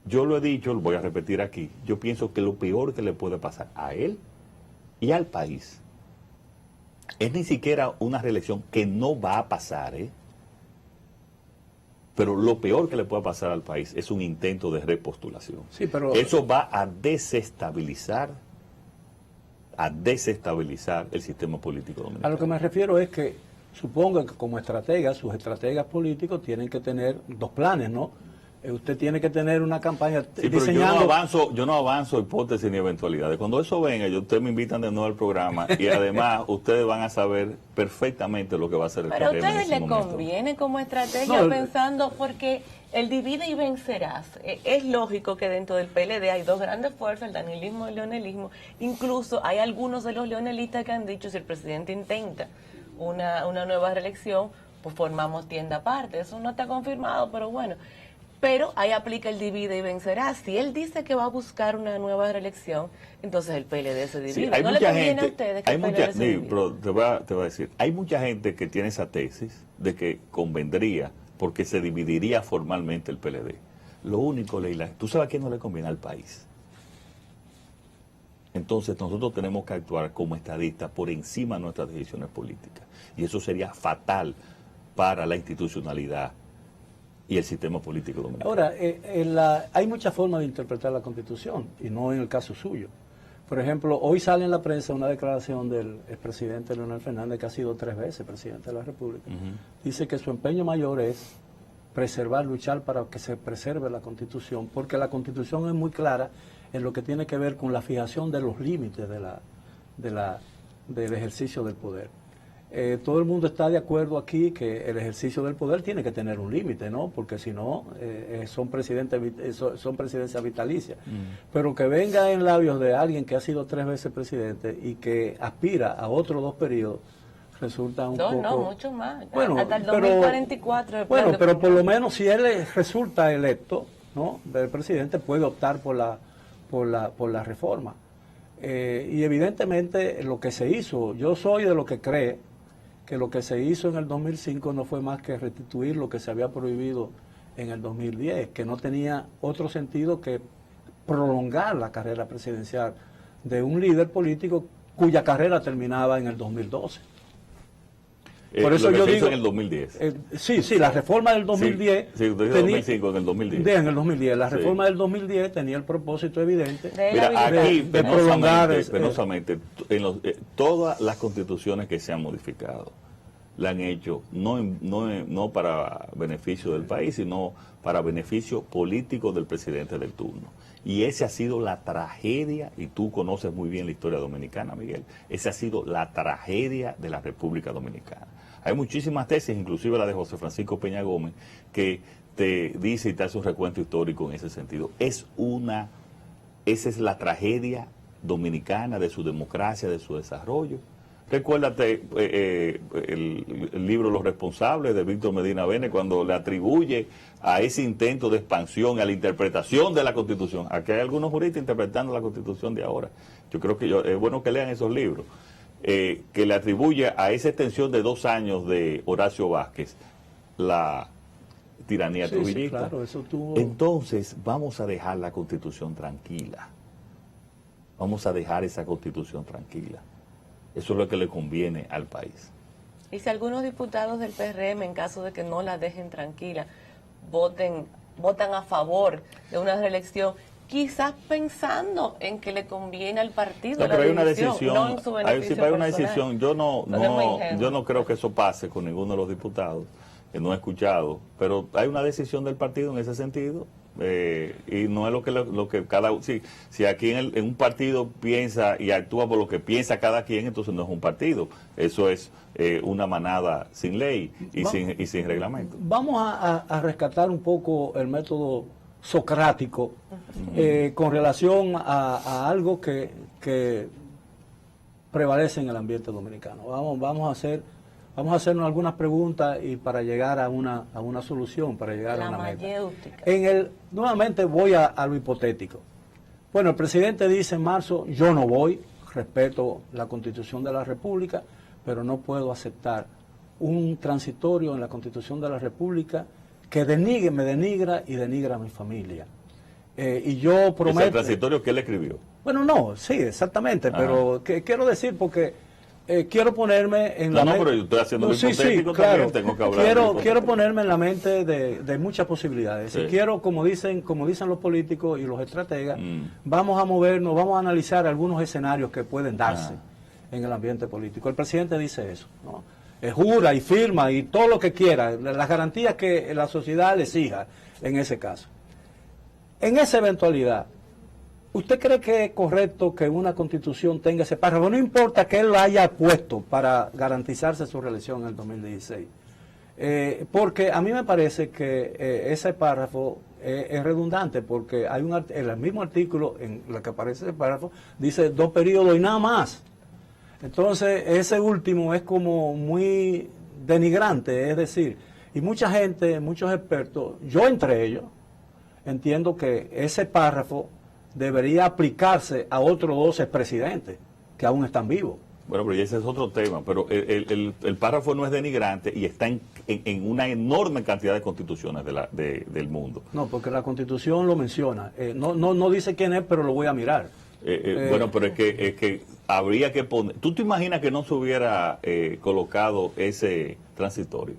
Yo lo he dicho, lo voy a repetir aquí, yo pienso que lo peor que le puede pasar a él y al país es ni siquiera una reelección, que no va a pasar, pero lo peor que le puede pasar al país es un intento de repostulación. Sí, pero eso va a desestabilizar el sistema político dominicano. A lo que me refiero es que supongo que como estrategas, sus estrategas políticos tienen que tener dos planes, ¿no? Usted tiene que tener una campaña diseñando... Yo no avanzo hipótesis ni eventualidades. Cuando eso venga, ustedes me invitan de nuevo al programa y además ustedes van a saber perfectamente lo que va a hacer el PRM. Pero a ustedes les conviene como estrategia pensando, porque el divide y vencerás. Es lógico que dentro del PLD hay dos grandes fuerzas, el danilismo y el leonelismo. Incluso hay algunos de los leonelistas que han dicho, si el presidente intenta una nueva reelección, pues formamos tienda aparte. Eso no está confirmado, pero bueno. Pero ahí aplica el divide y vencerá. Si él dice que va a buscar una nueva reelección, entonces el PLD se divide. Sí, no le conviene a ustedes que el PLD se divide. Pero te voy a decir, hay mucha gente que tiene esa tesis de que convendría porque se dividiría formalmente el PLD. Lo único, Leila, ¿tú sabes a quién no le conviene? Al país. Entonces nosotros tenemos que actuar como estadistas por encima de nuestras decisiones políticas. Y eso sería fatal para la institucionalidad y el sistema político dominicano. Ahora, hay muchas formas de interpretar la Constitución, y no en el caso suyo. Por ejemplo, hoy sale en la prensa una declaración del expresidente Leonel Fernández, que ha sido 3 veces presidente de la República. Dice que su empeño mayor es luchar para que se preserve la Constitución, porque la Constitución es muy clara en lo que tiene que ver con la fijación de los límites del ejercicio del poder. Todo el mundo está de acuerdo aquí que el ejercicio del poder tiene que tener un límite, ¿no? Porque si no, son presidencias vitalicias. Pero que venga en labios de alguien que ha sido 3 veces presidente y que aspira a otros 2 periodos, resulta un poco... No, mucho más. Bueno, hasta el 2044. Bueno, pero por lo menos si él resulta electo, ¿no?, del presidente, puede optar por la reforma. Y evidentemente lo que se hizo, yo soy de lo que cree que lo que se hizo en el 2005 no fue más que restituir lo que se había prohibido en el 2010, que no tenía otro sentido que prolongar la carrera presidencial de un líder político cuya carrera terminaba en el 2012. Por eso yo digo en el 2010. Sí, la reforma del 2010. Sí, usted dice 2005, en el 2010. En el 2010. La reforma del 2010 tenía el propósito evidente de prolongar. Penosamente, todas las constituciones que se han modificado la han hecho no para beneficio del país, sino para beneficio político del presidente del turno. Y esa ha sido la tragedia, y tú conoces muy bien la historia dominicana, Miguel, esa ha sido la tragedia de la República Dominicana. Hay muchísimas tesis, inclusive la de José Francisco Peña Gómez, que te dice y te hace un recuento histórico en ese sentido. Esa es la tragedia dominicana de su democracia, de su desarrollo, Recuérdate el libro Los Responsables de Víctor Medina Bene, cuando le atribuye a ese intento de expansión, a la interpretación de la Constitución. Aquí hay algunos juristas interpretando la Constitución de ahora. Yo creo que es bueno que lean esos libros. Que le atribuye a esa extensión de 2 años de Horacio Vázquez la tiranía trujillista. Sí, claro, eso tuvo... Entonces, vamos a dejar la Constitución tranquila. Vamos a dejar esa Constitución tranquila. Eso es lo que le conviene al país. Y si algunos diputados del PRM, en caso de que no la dejen tranquila, votan a favor de una reelección, quizás pensando en que le conviene al partido no, pero hay una decisión, no en su beneficio hay una personal. decisión. Yo no creo que eso pase con ninguno de los diputados, que no he escuchado, pero hay una decisión del partido en ese sentido. Y no es lo que cada si aquí en un partido piensa y actúa por lo que piensa cada quien, entonces no es un partido, eso es una manada sin ley y sin reglamento. Vamos a rescatar un poco el método socrático con relación a algo que prevalece en el ambiente dominicano. Vamos a hacernos algunas preguntas y para llegar a una solución, para llegar a una meta. Nuevamente voy a lo hipotético. Bueno, el presidente dice en marzo, yo no voy, respeto la Constitución de la República, pero no puedo aceptar un transitorio en la Constitución de la República que me denigra y denigra a mi familia. Y yo prometo... ¿Es el transitorio que él escribió? Bueno, no, sí, exactamente, pero quiero decir porque... quiero ponerme en la mente... No, pero yo estoy haciendo hipotético claro. también, tengo que hablar. Quiero ponerme en la mente de muchas posibilidades. Sí. Y quiero, como dicen los políticos y los estrategas, vamos a movernos, vamos a analizar algunos escenarios que pueden darse en el ambiente político. El presidente dice eso, ¿no? Jura y firma y todo lo que quiera, las garantías que la sociedad le exija en ese caso. En esa eventualidad, ¿usted cree que es correcto que una constitución tenga ese párrafo? No importa que él lo haya puesto para garantizarse su reelección en el 2016. Porque a mí me parece que ese párrafo es redundante, porque hay en el mismo artículo en el que aparece ese párrafo, dice 2 periodos y nada más. Entonces, ese último es como muy denigrante, es decir, y mucha gente, muchos expertos, yo entre ellos, entiendo que ese párrafo debería aplicarse a otros 2 expresidentes que aún están vivos. Bueno, pero ese es otro tema, pero el párrafo no es denigrante y está en una enorme cantidad de constituciones del mundo. No, porque la Constitución lo menciona. No dice quién es, pero lo voy a mirar. Bueno, pero es que habría que poner... ¿Tú te imaginas que no se hubiera colocado ese transitorio?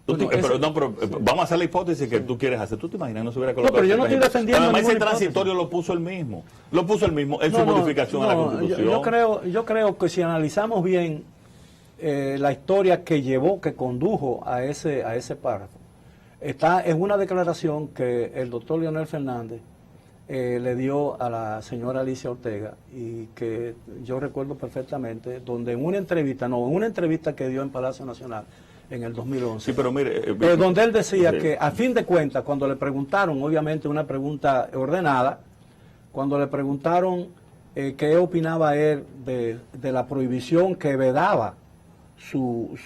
Bueno, pero vamos a hacer la hipótesis que tú quieres hacer. ¿Tú te imaginas que no se hubiera colocado? No, pero yo no estoy defendiendo. Además, ese transitorio lo puso él mismo. Lo puso él mismo en su modificación a la Constitución. Yo creo que si analizamos bien la historia que condujo a ese párrafo, está en una declaración que el doctor Leonel Fernández le dio a la señora Alicia Ortega y que yo recuerdo perfectamente, donde en una entrevista que dio en Palacio Nacional en el 2011, sí, pero mire, donde él decía que a fin de cuentas, cuando le preguntaron, obviamente una pregunta ordenada, cuando le preguntaron qué opinaba él de la prohibición que vedaba su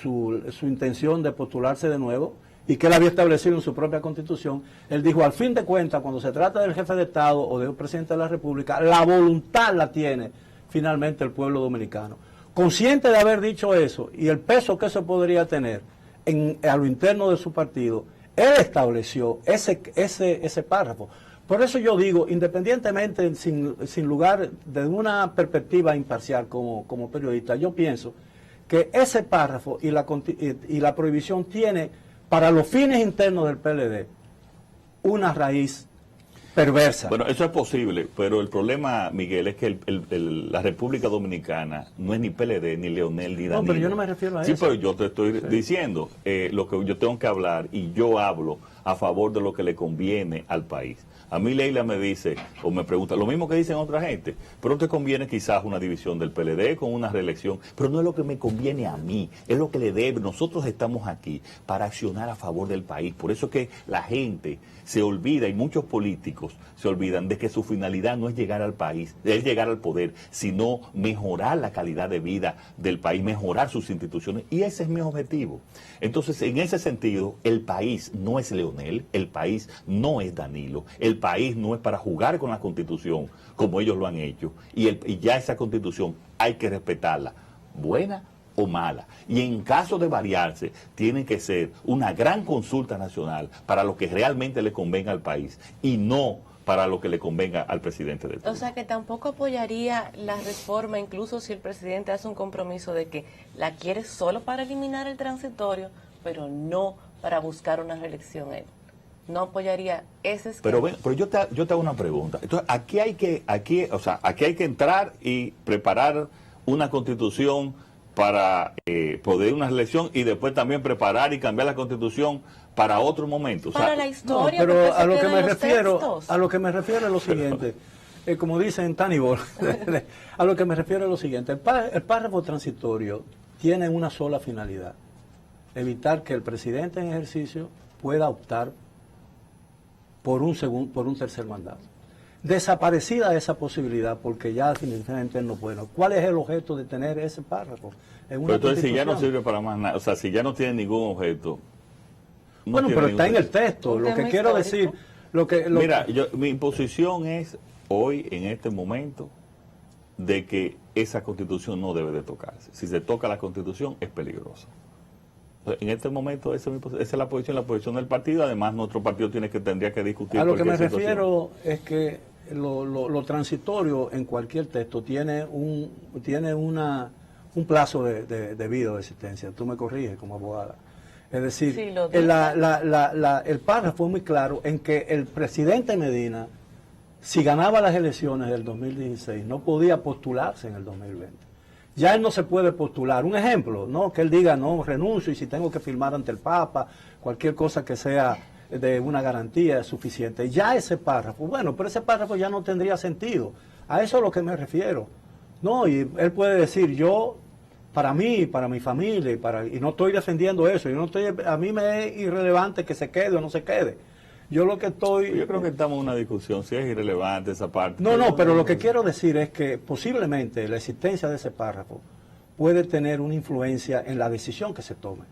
intención de postularse de nuevo, y que él había establecido en su propia Constitución, él dijo, al fin de cuentas, cuando se trata del jefe de Estado o del presidente de la República, la voluntad la tiene finalmente el pueblo dominicano. Consciente de haber dicho eso y el peso que eso podría tener a lo interno de su partido, él estableció ese párrafo. Por eso yo digo, independientemente, sin lugar, desde una perspectiva imparcial como periodista, yo pienso que ese párrafo y la prohibición tiene, para los fines internos del PLD, una raíz perversa. Bueno, eso es posible, pero el problema, Miguel, es que la República Dominicana no es ni PLD, ni Leonel, ni Danilo. No, pero yo no me refiero a eso. Sí, pero yo te estoy diciendo lo que yo tengo que hablar, y yo hablo a favor de lo que le conviene al país. A mí Leila me dice, o me pregunta, lo mismo que dicen otra gente, pero te conviene quizás una división del PLD con una reelección, pero no es lo que me conviene a mí, es lo que le debe. Nosotros estamos aquí para accionar a favor del país, por eso que la gente se olvida, y muchos políticos se olvidan de que su finalidad no es llegar al país, es llegar al poder, sino mejorar la calidad de vida del país, mejorar sus instituciones, y ese es mi objetivo. Entonces, en ese sentido, el país no es Leonel, el país no es Danilo, el país no es para jugar con la Constitución como ellos lo han hecho, y ya esa Constitución hay que respetarla, buena o mala, y en caso de variarse tiene que ser una gran consulta nacional para lo que realmente le convenga al país y no para lo que le convenga al presidente del país. O sea que tampoco apoyaría la reforma, incluso si el presidente hace un compromiso de que la quiere solo para eliminar el transitorio, pero no para buscar una reelección él. No apoyaría ese esquema. Pero yo te hago una pregunta. Entonces, aquí hay que entrar y preparar una constitución para poder una reelección, y después también preparar y cambiar la Constitución para otro momento. Para la historia. No, pero a lo que me refiero es lo siguiente. Como dicen Tanibor, a lo que me refiero es lo siguiente. El párrafo transitorio tiene una sola finalidad: evitar que el presidente en ejercicio pueda optar por un tercer mandato. Desaparecida esa posibilidad, porque ya definitivamente no puede. ¿Cuál es el objeto de tener ese párrafo en una Pero entonces, si ya no sirve para más nada, o sea, si ya no tiene ningún objeto. Bueno, pero está en el texto. Lo que quiero decir, mira, mi posición es hoy, en este momento, de que esa Constitución no debe de tocarse. Si se toca la Constitución, es peligroso. En este momento esa es la posición del partido. Además, nuestro partido tendría que discutir. A lo que me refiero es que lo transitorio en cualquier texto tiene un plazo de vida o de existencia. Tú me corriges como abogada. Es decir, sí, el párrafo es muy claro en que el presidente Medina, si ganaba las elecciones del 2016, no podía postularse en el 2020. Ya él no se puede postular. Un ejemplo, ¿no? Que él diga, no, renuncio, y si tengo que firmar ante el Papa, cualquier cosa que sea de una garantía es suficiente. Ya ese párrafo, bueno, pero ese párrafo ya no tendría sentido. A eso es a lo que me refiero. No, y él puede decir, yo, para mí, para mi familia, y no estoy defendiendo eso, a mí me es irrelevante que se quede o no se quede. Yo creo que estamos en una discusión, si es irrelevante esa parte. No, pero lo que quiero decir es que posiblemente la existencia de ese párrafo puede tener una influencia en la decisión que se tome.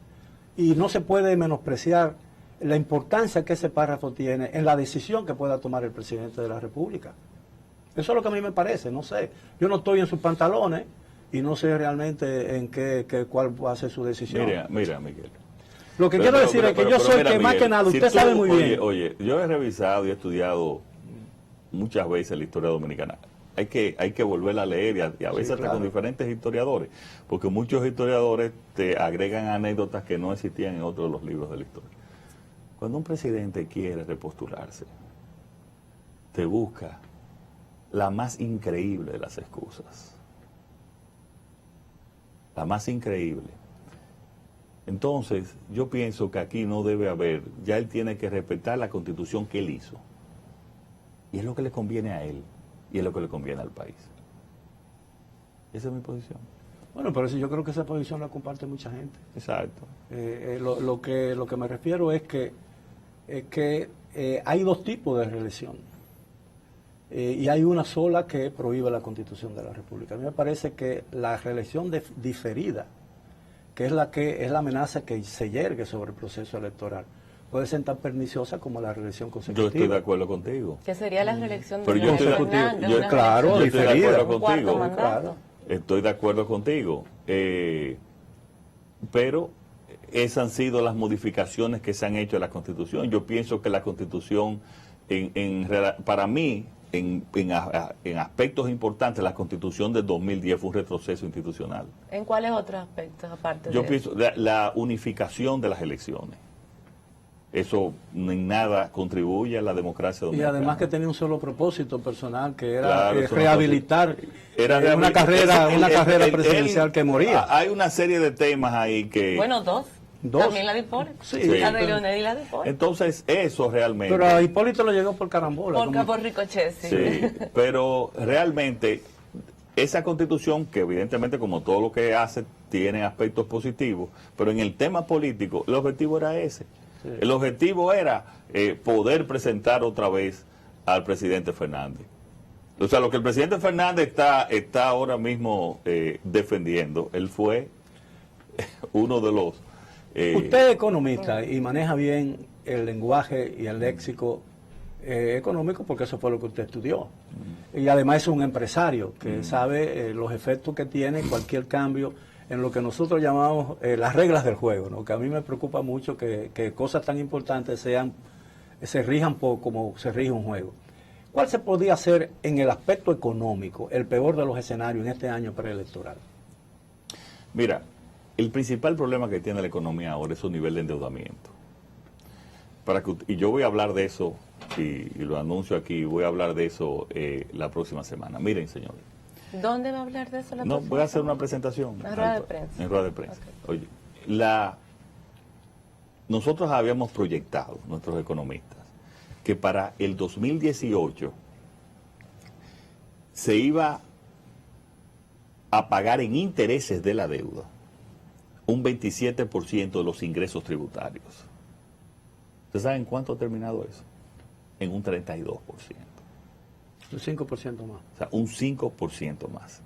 Y no se puede menospreciar la importancia que ese párrafo tiene en la decisión que pueda tomar el presidente de la República. Eso es lo que a mí me parece, no sé. Yo no estoy en sus pantalones y no sé realmente en cuál va a ser su decisión. Mira, Miguel. Lo que quiero decir es que yo soy que más que nada, usted sabe muy bien. Oye, yo he revisado y he estudiado muchas veces la historia dominicana. Hay que volverla a leer y a veces hasta con diferentes historiadores, porque muchos historiadores te agregan anécdotas que no existían en otros de los libros de la historia. Cuando un presidente quiere repostularse, te busca la más increíble de las excusas. La más increíble. Entonces, yo pienso que aquí no debe haber, ya él tiene que respetar la Constitución que él hizo. Y es lo que le conviene a él, y es lo que le conviene al país. Esa es mi posición. Bueno, pero yo creo que esa posición la comparte mucha gente. Exacto. Lo que me refiero es que hay dos tipos de reelección. Y hay una sola que prohíbe la Constitución de la República. A mí me parece que la reelección diferida, que es la amenaza que se yergue sobre el proceso electoral, puede ser tan perniciosa como la reelección consecutiva. Yo estoy de acuerdo contigo. Que sería la reelección de Leonel Fernández. Claro, estoy de acuerdo contigo. Claro. Estoy de acuerdo contigo. Pero esas han sido las modificaciones que se han hecho a la Constitución. Yo pienso que la Constitución, para mí, en aspectos importantes, la Constitución del 2010 fue un retroceso institucional. ¿En cuáles otros aspectos aparte Yo pienso la unificación de las elecciones. Eso en nada contribuye a la democracia dominicana. Y además que tenía un solo propósito personal, que era rehabilitar una carrera presidencial que moría. Hay una serie de temas ahí que... Bueno, dos. 2. También la de Hipólito. Sí. La de Leonel y la de Hipólito. Entonces, eso realmente... Pero a Hipólito le llegó por carambola. Por ricochet, sí. Sí, pero realmente esa constitución, que evidentemente como todo lo que hace tiene aspectos positivos, pero en el tema político el objetivo era ese. Sí. El objetivo era poder presentar otra vez al presidente Fernández. O sea, lo que el presidente Fernández está ahora mismo defendiendo, él fue uno de los... Usted es economista y maneja bien el lenguaje y el léxico económico, porque eso fue lo que usted estudió. Y además es un empresario que sabe los efectos que tiene cualquier cambio en lo que nosotros llamamos las reglas del juego, ¿no? Que a mí me preocupa mucho que cosas tan importantes se rijan como se rige un juego. ¿Cuál se podría hacer en el aspecto económico, el peor de los escenarios en este año preelectoral? Mira, el principal problema que tiene la economía ahora es su nivel de endeudamiento. Y yo voy a hablar de eso, y lo anuncio aquí, voy a hablar de eso la próxima semana. Miren, señores. ¿Dónde va a hablar de eso la próxima semana? No, voy a hacer una presentación. En rueda de prensa. En rueda de prensa. Okay. Oye, nosotros habíamos proyectado, nuestros economistas, que para el 2018 se iba a pagar en intereses de la deuda un 27% de los ingresos tributarios. ¿Ustedes saben cuánto ha terminado eso? En un 32%. Un 5% más. O sea, un 5% más.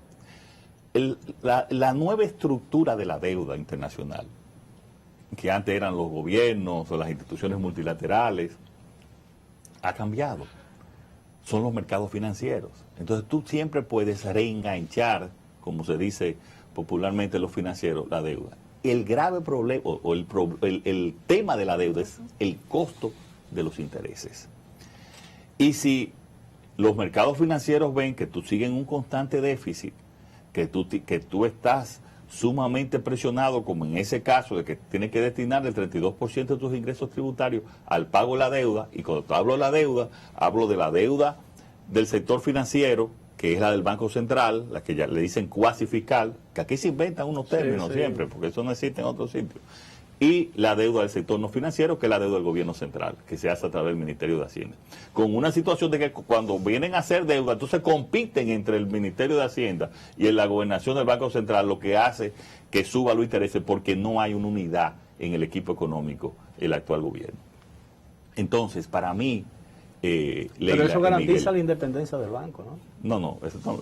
La nueva estructura de la deuda internacional, que antes eran los gobiernos o las instituciones multilaterales, ha cambiado. Son los mercados financieros. Entonces tú siempre puedes reenganchar, como se dice popularmente los financieros, la deuda. El grave problema, o el tema de la deuda es el costo de los intereses. Y si los mercados financieros ven que tú sigues en un constante déficit, que tú estás sumamente presionado, como en ese caso de que tienes que destinar el 32% de tus ingresos tributarios al pago de la deuda, y cuando hablo de la deuda, hablo de la deuda del sector financiero, que es la del Banco Central, la que ya le dicen cuasi fiscal, que aquí se inventan unos términos siempre, porque eso no existe en otros sitios, y la deuda del sector no financiero, que es la deuda del gobierno central, que se hace a través del Ministerio de Hacienda. Con una situación de que cuando vienen a hacer deuda, entonces compiten entre el Ministerio de Hacienda y en la gobernación del Banco Central, lo que hace que suba los intereses, porque no hay una unidad en el equipo económico el actual gobierno. Entonces, para mí... pero eso garantiza la independencia del banco, ¿no? No,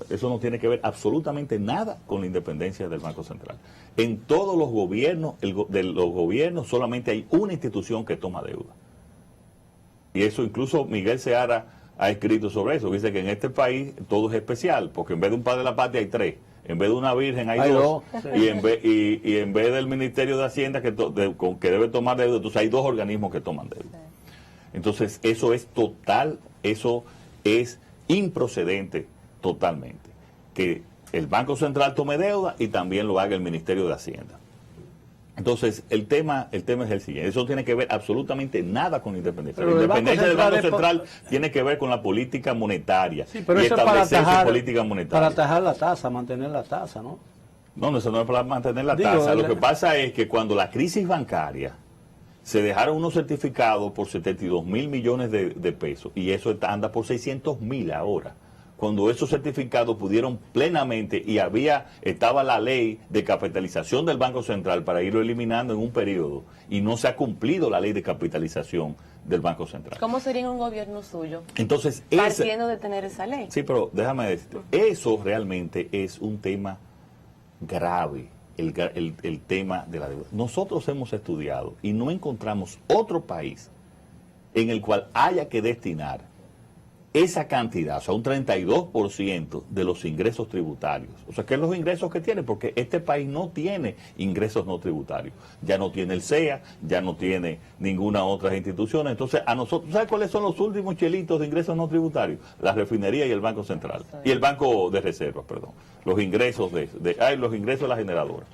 eso no tiene que ver absolutamente nada con la independencia del Banco Central. En todos los gobiernos, de los gobiernos solamente hay una institución que toma deuda. Y eso incluso Miguel Seara ha escrito sobre eso. Dice que en este país todo es especial, porque en vez de un padre de la patria hay 3. En vez de una virgen hay 2. Sí. Y en vez del Ministerio de Hacienda que debe tomar deuda, entonces hay 2 organismos que toman deuda. Entonces, eso es improcedente totalmente. Que el Banco Central tome deuda y también lo haga el Ministerio de Hacienda. Entonces, el tema es el siguiente. Eso no tiene que ver absolutamente nada con la independencia. La independencia del Banco Central tiene que ver con la política monetaria. Sí, pero y eso es para atajar, política monetaria. Para atajar la tasa, mantener la tasa, ¿no? No, eso no es para mantener la tasa. Lo que pasa es que cuando la crisis bancaria... se dejaron unos certificados por 72 mil millones de pesos y eso anda por 600 mil ahora. Cuando esos certificados pudieron plenamente y estaba la ley de capitalización del Banco Central para irlo eliminando en un periodo y no se ha cumplido la ley de capitalización del Banco Central. ¿Cómo sería un gobierno suyo? Entonces, partiendo de tener esa ley. Sí, pero déjame decirte, eso realmente es un tema grave. El tema de la deuda. Nosotros hemos estudiado y no encontramos otro país en el cual haya que destinar esa cantidad, o sea, un 32% de los ingresos tributarios. O sea, ¿qué es los ingresos que tiene? Porque este país no tiene ingresos no tributarios. Ya no tiene el CEA, ya no tiene ninguna otra institución. Entonces, a nosotros, ¿sabes cuáles son los últimos chelitos de ingresos no tributarios? La refinería y el Banco Central. Y el Banco de Reservas, perdón. Los ingresos los ingresos de la generadora.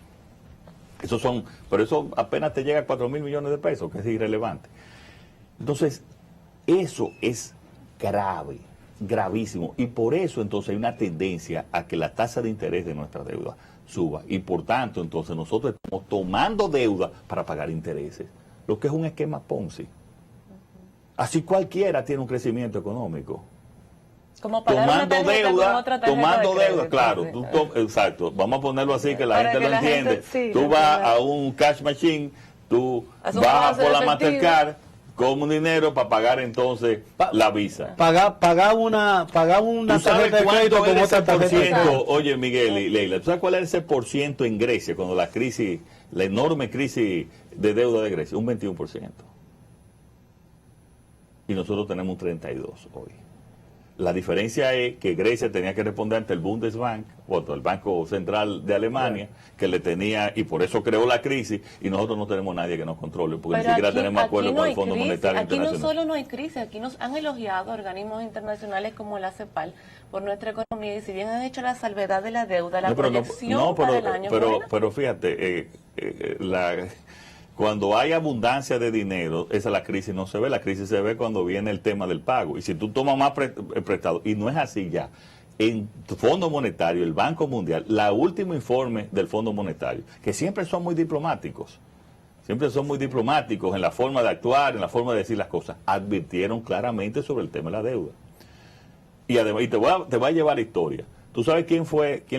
Pero eso apenas te llega a 4 mil millones de pesos, que es irrelevante. Entonces, eso es grave, gravísimo. Y por eso entonces hay una tendencia a que la tasa de interés de nuestra deuda suba. Y por tanto, entonces nosotros estamos tomando deuda para pagar intereses, lo que es un esquema Ponzi. Así cualquiera tiene un crecimiento económico. Como pagar Tomando deuda, claro, exacto. Vamos a ponerlo así que la gente lo entiende. Tú vas a un cash machine, tú vas por la Mastercard con un dinero para pagar entonces la Visa. Pagar una tarjeta de crédito con otra tarjeta. Oye, Miguel y Leila, ¿tú sabes cuál es ese porciento en Grecia cuando la enorme crisis de deuda de Grecia? Un 21%. Y nosotros tenemos un 32% hoy. La diferencia es que Grecia tenía que responder ante el Bundesbank, o el Banco Central de Alemania, que le tenía, y por eso creó la crisis, y nosotros no tenemos nadie que nos controle, porque ni siquiera tenemos acuerdo con el Fondo Monetario Internacional. Aquí no solo no hay crisis, aquí nos han elogiado organismos internacionales como la CEPAL por nuestra economía, y si bien han hecho la salvedad de la deuda, la proyección para el año pero fíjate, cuando hay abundancia de dinero, esa la crisis no se ve. La crisis se ve cuando viene el tema del pago. Y si tú tomas más prestado, y no es así ya. En Fondo Monetario, el Banco Mundial, la último informe del Fondo Monetario, que siempre son muy diplomáticos, en la forma de actuar, en la forma de decir las cosas, advirtieron claramente sobre el tema de la deuda. Y además, te voy a llevar a historia. ¿Tú sabes quién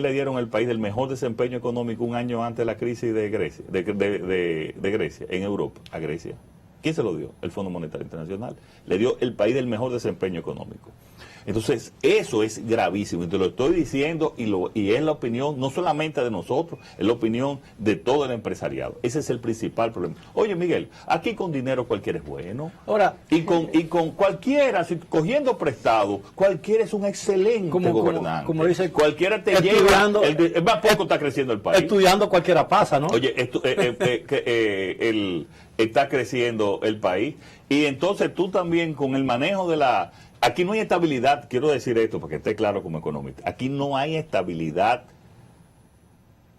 le dieron el país del mejor desempeño económico un año antes de la crisis de Grecia, de Grecia, en Europa, a Grecia? ¿Quién se lo dio? El Fondo Monetario Internacional. Le dio el país del mejor desempeño económico. Entonces, eso es gravísimo. Y te lo estoy diciendo y es la opinión no solamente de nosotros, es la opinión de todo el empresariado. Ese es el principal problema. Oye, Miguel, aquí con dinero cualquiera es bueno. Ahora, y con cualquiera, cogiendo prestado, cualquiera es un excelente gobernante. Como dice, cualquiera te lleva. Más poco está creciendo el país. Estudiando cualquiera pasa, ¿no? Oye, está creciendo el país. Y entonces tú también con el manejo de la... Aquí no hay estabilidad, quiero decir esto para que esté claro como economista, aquí no hay estabilidad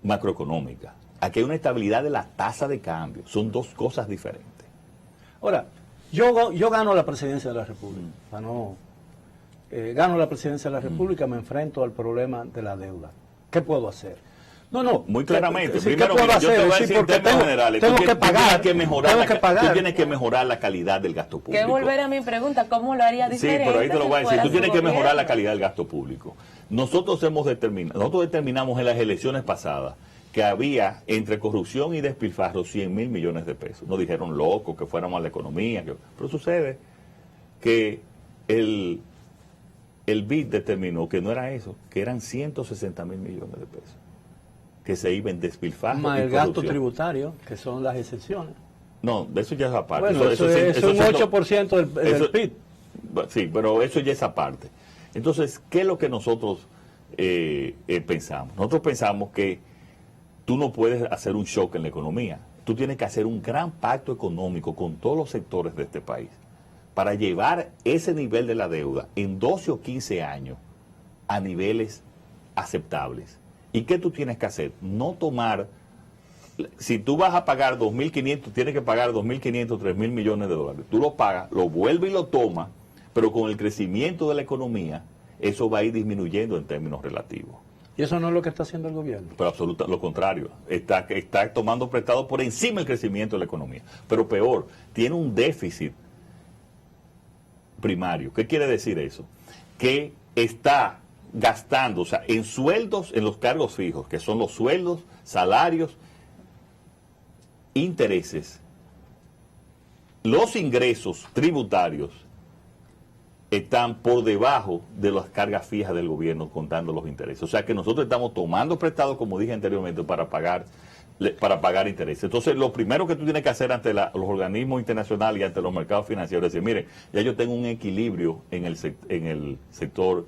macroeconómica, aquí hay una estabilidad de la tasa de cambio, son dos cosas diferentes. Ahora, yo gano la presidencia de la República, gano la presidencia de la República, me enfrento al problema de la deuda. ¿Qué puedo hacer? No, muy claramente. Primero, yo te voy a decir en términos generales. Tengo que pagar. Tú tienes que mejorar la calidad del gasto público. Que volver a mi pregunta, ¿cómo lo haría diferente? Sí, pero ahí te lo voy a decir. Tú tienes que mejorar la calidad del gasto público. Nosotros determinamos en las elecciones pasadas que había entre corrupción y despilfarro 100.000 millones de pesos. Nos dijeron locos, que fuéramos a la economía. Pero sucede que el BID determinó que no era eso, que eran 160.000 millones de pesos que se iban en despilfarro. Más el gasto tributario, que son las excepciones. No, de eso ya es aparte. Bueno, eso es un 8% del PIB. Sí, pero eso ya es aparte. Entonces, ¿qué es lo que nosotros pensamos? Nosotros pensamos que tú no puedes hacer un shock en la economía. Tú tienes que hacer un gran pacto económico con todos los sectores de este país para llevar ese nivel de la deuda en 12 o 15 años a niveles aceptables. ¿Y qué tú tienes que hacer? No tomar, si tú vas a pagar 2.500, tienes que pagar 2.500, 3.000 millones de dólares. Tú lo pagas, lo vuelves y lo tomas, pero con el crecimiento de la economía, eso va a ir disminuyendo en términos relativos. ¿Y eso no es lo que está haciendo el gobierno? Pero absolutamente lo contrario. Está tomando prestado por encima del crecimiento de la economía. Pero peor, tiene un déficit primario. ¿Qué quiere decir eso? Que está gastando, o sea, en sueldos, en los cargos fijos, que son los sueldos, salarios, intereses, los ingresos tributarios están por debajo de las cargas fijas del gobierno contando los intereses. O sea que nosotros estamos tomando prestado, como dije anteriormente, para pagar intereses. Entonces, lo primero que tú tienes que hacer ante los organismos internacionales y ante los mercados financieros es decir, mire, ya yo tengo un equilibrio en el sector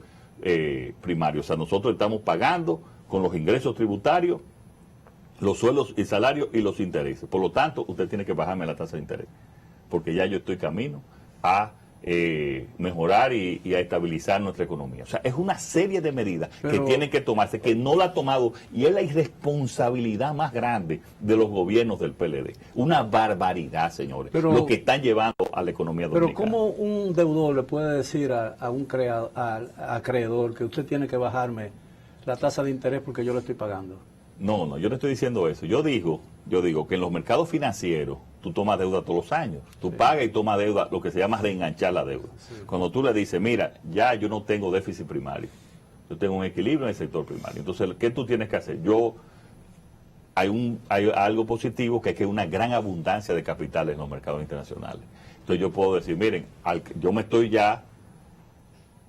primario. O sea, nosotros estamos pagando con los ingresos tributarios, los sueldos y salarios y los intereses. Por lo tanto, usted tiene que bajarme la tasa de interés, porque ya yo estoy camino a mejorar y a estabilizar nuestra economía. O sea, es una serie de medidas que tienen que tomarse, que no la ha tomado, y es la irresponsabilidad más grande de los gobiernos del PLD. Una barbaridad, señores, lo que están llevando a la economía dominicana. Pero ¿cómo un deudor le puede decir a un acreedor que usted tiene que bajarme la tasa de interés porque yo le estoy pagando? No, yo no estoy diciendo eso. Yo digo que en los mercados financieros tú tomas deuda todos los años. Tú pagas y tomas deuda, lo que se llama reenganchar la deuda. Sí. Cuando tú le dices, mira, ya yo no tengo déficit primario, yo tengo un equilibrio en el sector primario. Entonces, ¿qué tú tienes que hacer? Hay algo positivo, que es que hay una gran abundancia de capitales en los mercados internacionales. Entonces yo puedo decir, miren, yo me estoy ya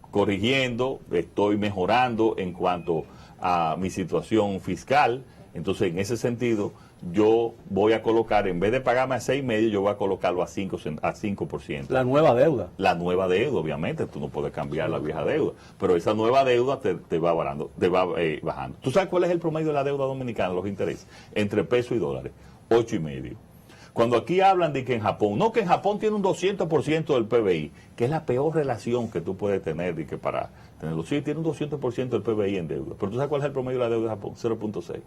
corrigiendo, estoy mejorando en cuanto a mi situación fiscal. Entonces, en ese sentido, yo voy a colocar, en vez de pagarme a 6,5, yo voy a colocarlo a 5%. La nueva deuda. La nueva deuda, obviamente, tú no puedes cambiar la vieja deuda, pero esa nueva deuda te va bajando. ¿Tú sabes cuál es el promedio de la deuda dominicana, los intereses? Entre pesos y dólares, 8,5. Cuando aquí hablan de que en Japón, no, que en Japón tiene un 200% del PBI, que es la peor relación que tú puedes tener, y que para tenerlo, sí, tiene un 200% del PBI en deuda, pero ¿tú sabes cuál es el promedio de la deuda de Japón? 0.6.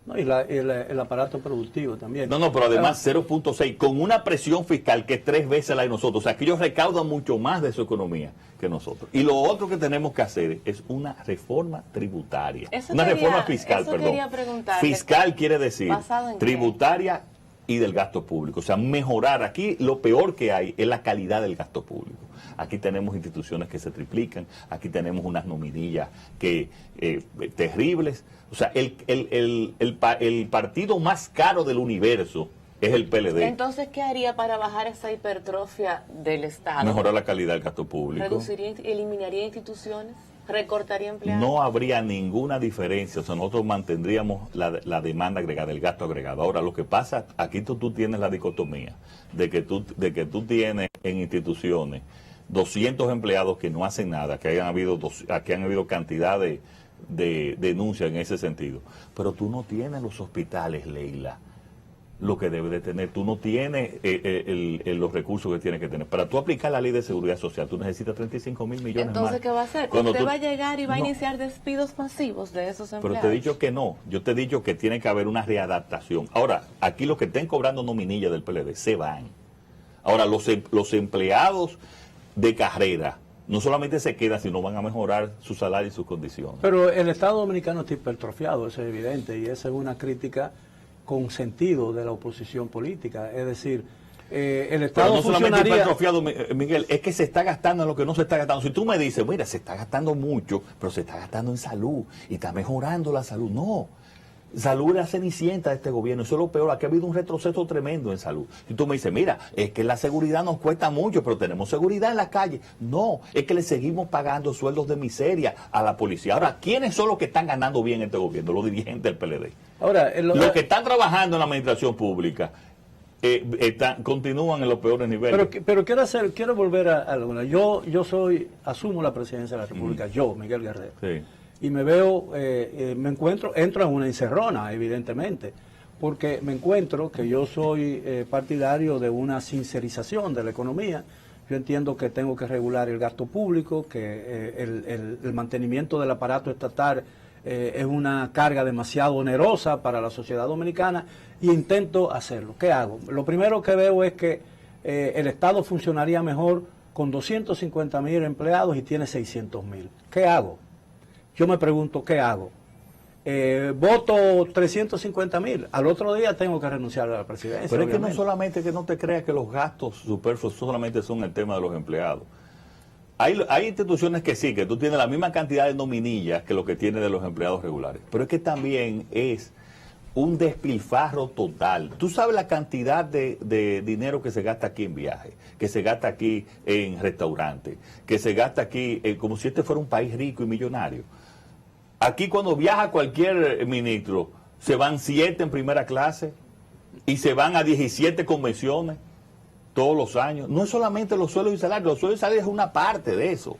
No, y el aparato productivo también. No, pero además 0.6, con una presión fiscal que es 3 veces la de nosotros. O sea, que ellos recaudan mucho más de su economía que nosotros. Y lo otro que tenemos que hacer es una reforma tributaria. Reforma fiscal, perdón. Fiscal quiere decir tributaria y del gasto público. O sea, mejorar. Aquí lo peor que hay es la calidad del gasto público. Aquí tenemos instituciones que se triplican, aquí tenemos unas nominillas terribles. O sea, el partido más caro del universo es el PLD. Entonces, ¿qué haría para bajar esa hipertrofia del Estado? Mejorar la calidad del gasto público. ¿Eliminaría instituciones? ¿Recortaría empleados? No habría ninguna diferencia. O sea, nosotros mantendríamos la demanda agregada, el gasto agregado. Ahora, lo que pasa, aquí tú tienes la dicotomía de que tú tienes en instituciones 200 empleados que no hacen nada, que han habido cantidad de denuncias en ese sentido. Pero tú no tienes los hospitales, Leila, lo que debe de tener. Tú no tienes los recursos que tienes que tener. Para tú aplicar la ley de seguridad social, tú necesitas 35,000 millones más. Entonces, ¿qué va a hacer? ¿Usted va a llegar y va a iniciar despidos masivos de esos empleados? Pero te he dicho que no. Yo te he dicho que tiene que haber una readaptación. Ahora, aquí los que estén cobrando nominilla del PLD se van. Ahora, los empleados de carrera no solamente se quedan, sino van a mejorar su salario y sus condiciones. Pero el Estado dominicano está hipertrofiado, eso es evidente, y esa es una crítica con sentido de la oposición política. Es decir, el Estado no solamente hipertrofiado, Miguel, es que se está gastando en lo que no se está gastando. Si tú me dices, mira, se está gastando mucho, pero se está gastando en salud y está mejorando la salud. No. Salud es la cenicienta de este gobierno, eso es lo peor. Aquí ha habido un retroceso tremendo en salud. Y tú me dices, mira, es que la seguridad nos cuesta mucho, pero tenemos seguridad en la calle. No, es que le seguimos pagando sueldos de miseria a la policía. Ahora, ¿quiénes son los que están ganando bien este gobierno? Los dirigentes del PLD. Ahora, los que están trabajando en la administración pública continúan en los peores niveles. Pero quiero volver a alguna. Yo asumo la presidencia de la República, yo, Miguel Guerrero. Sí. Y me veo, entro en una encerrona, evidentemente, porque me encuentro que yo soy partidario de una sincerización de la economía. Yo entiendo que tengo que regular el gasto público, que el mantenimiento del aparato estatal es una carga demasiado onerosa para la sociedad dominicana, y intento hacerlo. ¿Qué hago? Lo primero que veo es que el Estado funcionaría mejor con 250,000 empleados y tiene 600,000. ¿Qué hago? Yo me pregunto, ¿qué hago? Voto 350,000. Al otro día tengo que renunciar a la presidencia. Pero obviamente. Es que no solamente, que no te creas que los gastos superfluos solamente son el tema de los empleados. Hay instituciones que sí, que tú tienes la misma cantidad de nominillas que lo que tienes de los empleados regulares. Pero es que también es un despilfarro total. Tú sabes la cantidad de dinero que se gasta aquí en viajes, que se gasta aquí en restaurantes, que se gasta aquí como si este fuera un país rico y millonario. Aquí cuando viaja cualquier ministro, se van 7 en primera clase y se van a 17 convenciones todos los años. No es solamente los sueldos y salarios, los sueldos y salarios es una parte de eso.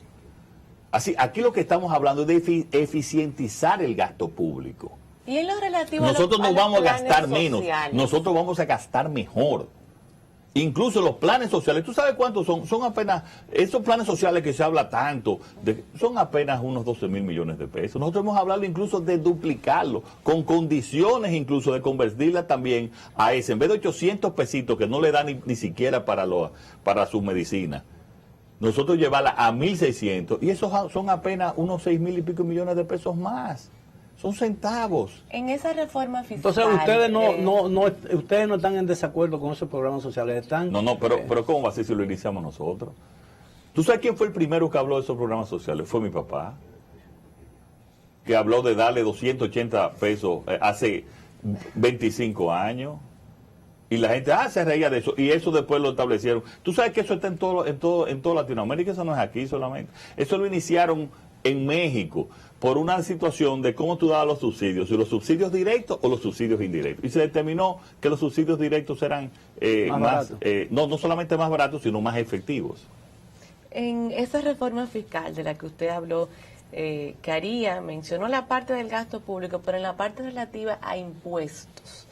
Así, aquí lo que estamos hablando es de eficientizar el gasto público. Y en lo relativo nosotros no vamos a gastar menos, sociales, nosotros vamos a gastar mejor. Incluso los planes sociales, ¿tú sabes cuántos son? Son apenas, esos planes sociales que se habla tanto, son apenas unos 12.000 millones de pesos. Nosotros hemos hablado incluso de duplicarlo, con condiciones incluso de convertirla también a ese. En vez de 800 pesitos que no le dan ni siquiera para su medicina, nosotros llevarla a 1.600, y esos son apenas unos 6.000 y pico millones de pesos más. Son centavos. En esa reforma fiscal... Entonces ustedes no están en desacuerdo con esos programas sociales, están... No, pero ¿cómo va a ser si lo iniciamos nosotros? ¿Tú sabes quién fue el primero que habló de esos programas sociales? Fue mi papá, que habló de darle 280 pesos hace 25 años, y la gente se reía de eso, y eso después lo establecieron. Tú sabes que eso está en toda Latinoamérica, eso no es aquí solamente. Eso lo iniciaron en México, por una situación de cómo tú dabas los subsidios, si los subsidios directos o los subsidios indirectos. Y se determinó que los subsidios directos eran no solamente más baratos, sino más efectivos. En esa reforma fiscal de la que usted habló, Caría mencionó la parte del gasto público, pero en la parte relativa a impuestos,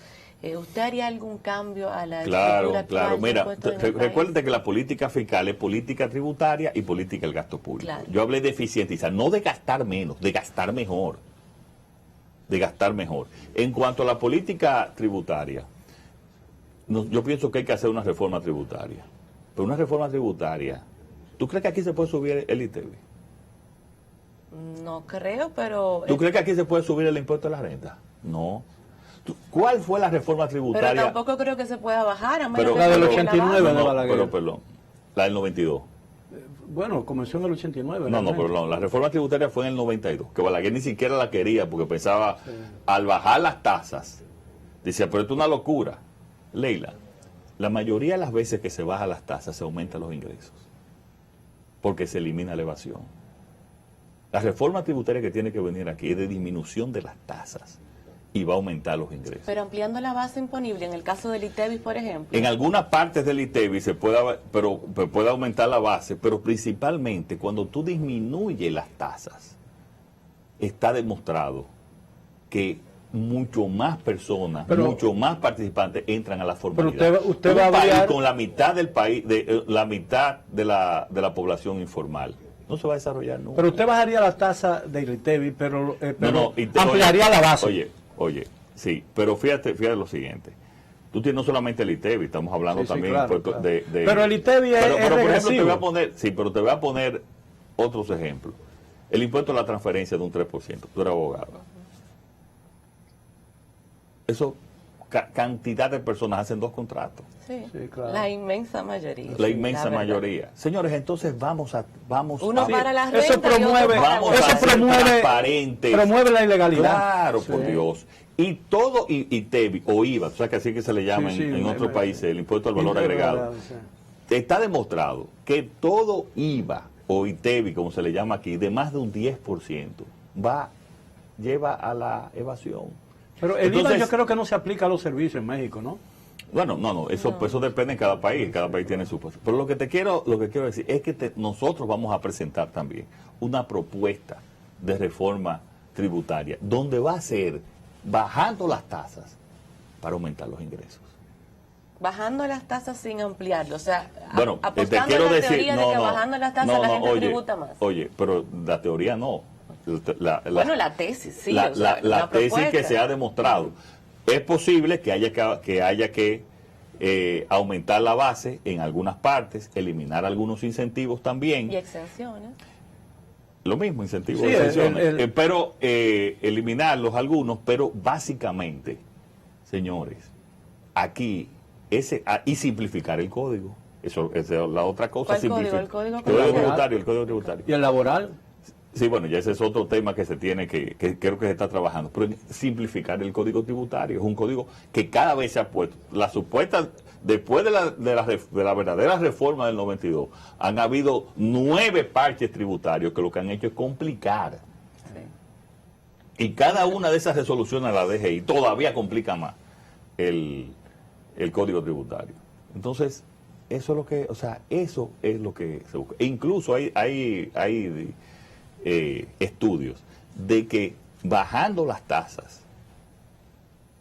¿usted haría algún cambio a la estructura actual? Claro, mira, recuérdate país? que la política fiscal es política tributaria y política del gasto público. Claro. Yo hablé de eficientizar, no de gastar menos, de gastar mejor. De gastar mejor. En cuanto a la política tributaria, yo pienso que hay que hacer una reforma tributaria. Pero una reforma tributaria, ¿tú crees que aquí se puede subir el ITV? No creo, pero... ¿Tú crees que aquí se puede subir el impuesto a la renta? No. ¿Cuál fue la reforma tributaria? Pero tampoco creo que se pueda bajar. A pero la del 89 de Balaguer. Pero perdón, la del 92. Bueno, comenzó en el 89. Pero la reforma tributaria fue en el 92, que Balaguer ni siquiera la quería porque pensaba, al bajar las tasas, decía, pero esto es una locura. Leila, la mayoría de las veces que se bajan las tasas se aumentan los ingresos, porque se elimina la evasión. La reforma tributaria que tiene que venir aquí es de disminución de las tasas, y va a aumentar los ingresos. Pero ampliando la base imponible, en el caso del ITEVIS, por ejemplo. En algunas partes del ITEVIS se puede aumentar la base, pero principalmente cuando tú disminuyes las tasas, está demostrado que mucho más personas, mucho más participantes entran a la formalidad. Pero usted va a variar... con la mitad del país, la mitad de la población informal. No se va a desarrollar nunca. Pero usted bajaría la tasa del ITEVIS, pero no, ampliaría la base. Oye, sí, pero fíjate lo siguiente. Tú tienes no solamente el ITEVIS, estamos hablando también claro. De... Pero el ITEVIS es por ejemplo, te voy a poner otros ejemplos. El impuesto a la transferencia de un 3%. Tú eres abogado. Eso, cantidad de personas hacen 2 contratos. Sí, claro. La inmensa mayoría. La inmensa mayoría. Señores, entonces vamos uno para la renta eso promueve, promueve la ilegalidad. Claro, por Dios. Y todo ITEVIS o IVA, o sea que así que se le llama en otros países, el impuesto al valor agregado. Está demostrado que todo IVA o ITEVIS, como se le llama aquí, de más de un 10% lleva a la evasión. Pero el IVA yo creo que no se aplica a los servicios en México, ¿no? Bueno, eso depende de cada país tiene su posición. Pero lo que quiero decir es que nosotros vamos a presentar también una propuesta de reforma tributaria, donde va a ser bajando las tasas para aumentar los ingresos. Bajando las tasas sin ampliarlo, o sea, bueno, apostando a la teoría de que bajando las tasas la gente tributa más. Oye, pero la teoría no. La tesis, sí. La tesis que se ha demostrado. Es posible que haya que aumentar la base en algunas partes, eliminar algunos incentivos también. Y exenciones. Lo mismo, incentivos y exenciones. Pero eliminarlos algunos, pero básicamente, señores, aquí, y simplificar el código. Eso es la otra cosa. ¿Cuál código? El código tributario. ¿Y el laboral? Sí, bueno, ya ese es otro tema que se tiene, que creo que se está trabajando. Pero simplificar el código tributario. Es un código que cada vez se ha puesto. La supuesta, después de la verdadera reforma del 92, han habido 9 parches tributarios que lo que han hecho es complicar. Sí. Y cada una de esas resoluciones a la DGI todavía complica más el código tributario. Entonces, eso es lo que se busca. E incluso hay estudios de que bajando las tasas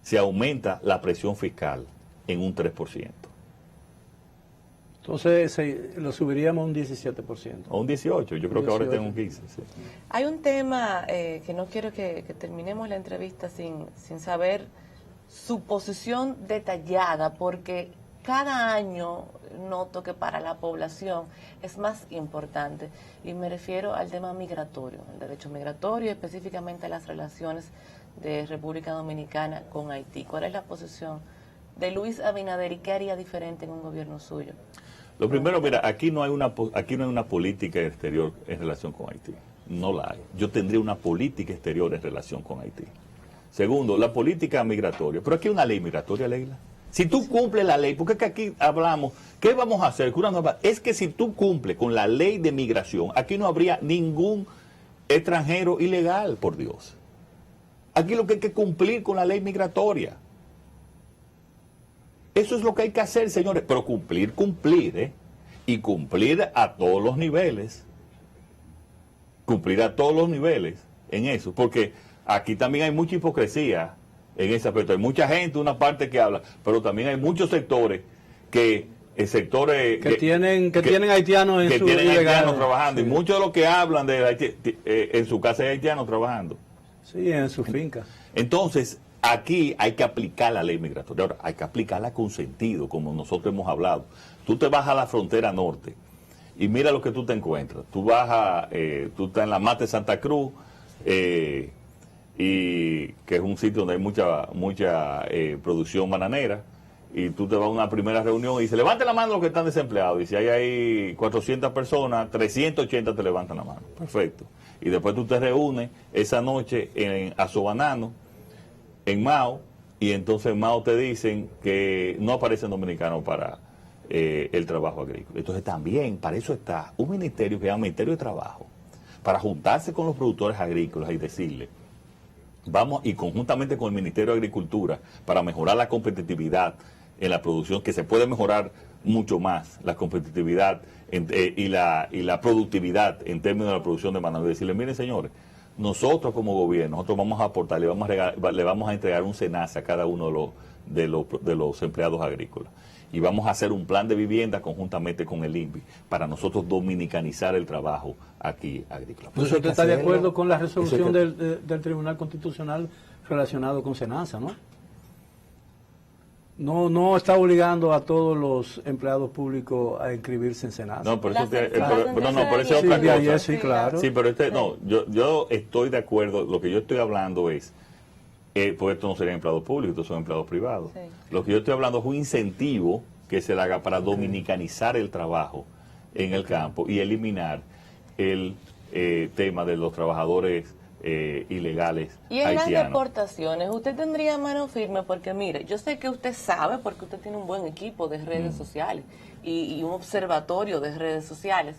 se aumenta la presión fiscal en un 3%. Entonces lo subiríamos a un 17%. O un 18%, yo creo que ahora está en un 15%. Sí. Hay un tema que no quiero que terminemos la entrevista sin saber su posición detallada, porque cada año noto que para la población es más importante, y me refiero al tema migratorio, el derecho migratorio, específicamente a las relaciones de República Dominicana con Haití. ¿Cuál es la posición de Luis Abinader y qué haría diferente en un gobierno suyo? Lo primero, mira, aquí no hay una política exterior en relación con Haití. No la hay. Yo tendría una política exterior en relación con Haití. Segundo, la política migratoria. Pero aquí hay una ley migratoria, Leila. Si tú cumples la ley, porque es que aquí hablamos, ¿qué vamos a hacer? Es que si tú cumples con la ley de migración, aquí no habría ningún extranjero ilegal, por Dios. Aquí lo que hay que cumplir con la ley migratoria. Eso es lo que hay que hacer, señores. Pero cumplir, ¿eh? Y cumplir a todos los niveles. Cumplir a todos los niveles en eso. Porque aquí también hay mucha hipocresía en ese aspecto. Hay mucha gente, una parte que habla, pero también hay muchos sectores que tienen haitianos en su haitianos trabajando. Sí. Y muchos de los que hablan de Haití, en su casa hay haitianos trabajando. Sí, en su finca. Entonces, aquí hay que aplicar la ley migratoria. Ahora, hay que aplicarla con sentido, como nosotros hemos hablado. Tú te vas a la frontera norte y mira lo que tú te encuentras. Tú estás en la Mata de Santa Cruz, y que es un sitio donde hay mucha producción bananera, y tú te vas a una primera reunión y se levanten la mano los que están desempleados, y si hay 400 personas, 380 te levantan la mano. Perfecto. Y después tú te reúnes esa noche a Sobanano, en Mao, y entonces en Mao te dicen que no aparecen dominicanos para el trabajo agrícola. Entonces también para eso está un ministerio que se llama Ministerio de Trabajo, para juntarse con los productores agrícolas y decirle, vamos, y conjuntamente con el Ministerio de Agricultura, para mejorar la competitividad en la producción, que se puede mejorar mucho más la competitividad y la productividad en términos de la producción de banano, y decirle, miren señores, nosotros como gobierno, nosotros vamos a aportar, le vamos a entregar un SENASA a cada uno de los empleados agrícolas, y vamos a hacer un plan de vivienda conjuntamente con el INVI para nosotros dominicanizar el trabajo aquí agrícola. ¿Usted está de acuerdo con la resolución del Tribunal Constitucional relacionado con SENASA, no? No está obligando a todos los empleados públicos a inscribirse en SENASA. No, por eso por eso es otra cosa. Sí, claro. Sí, pero yo estoy de acuerdo. Lo que yo estoy hablando es, porque estos no serían empleados públicos, estos son empleados privados. Sí. Lo que yo estoy hablando es un incentivo que se le haga para dominicanizar el trabajo en el campo y eliminar el tema de los trabajadores ilegales y en haitianos. Las deportaciones, usted tendría mano firme, porque mire, yo sé que usted sabe, porque usted tiene un buen equipo de redes sociales y un observatorio de redes sociales,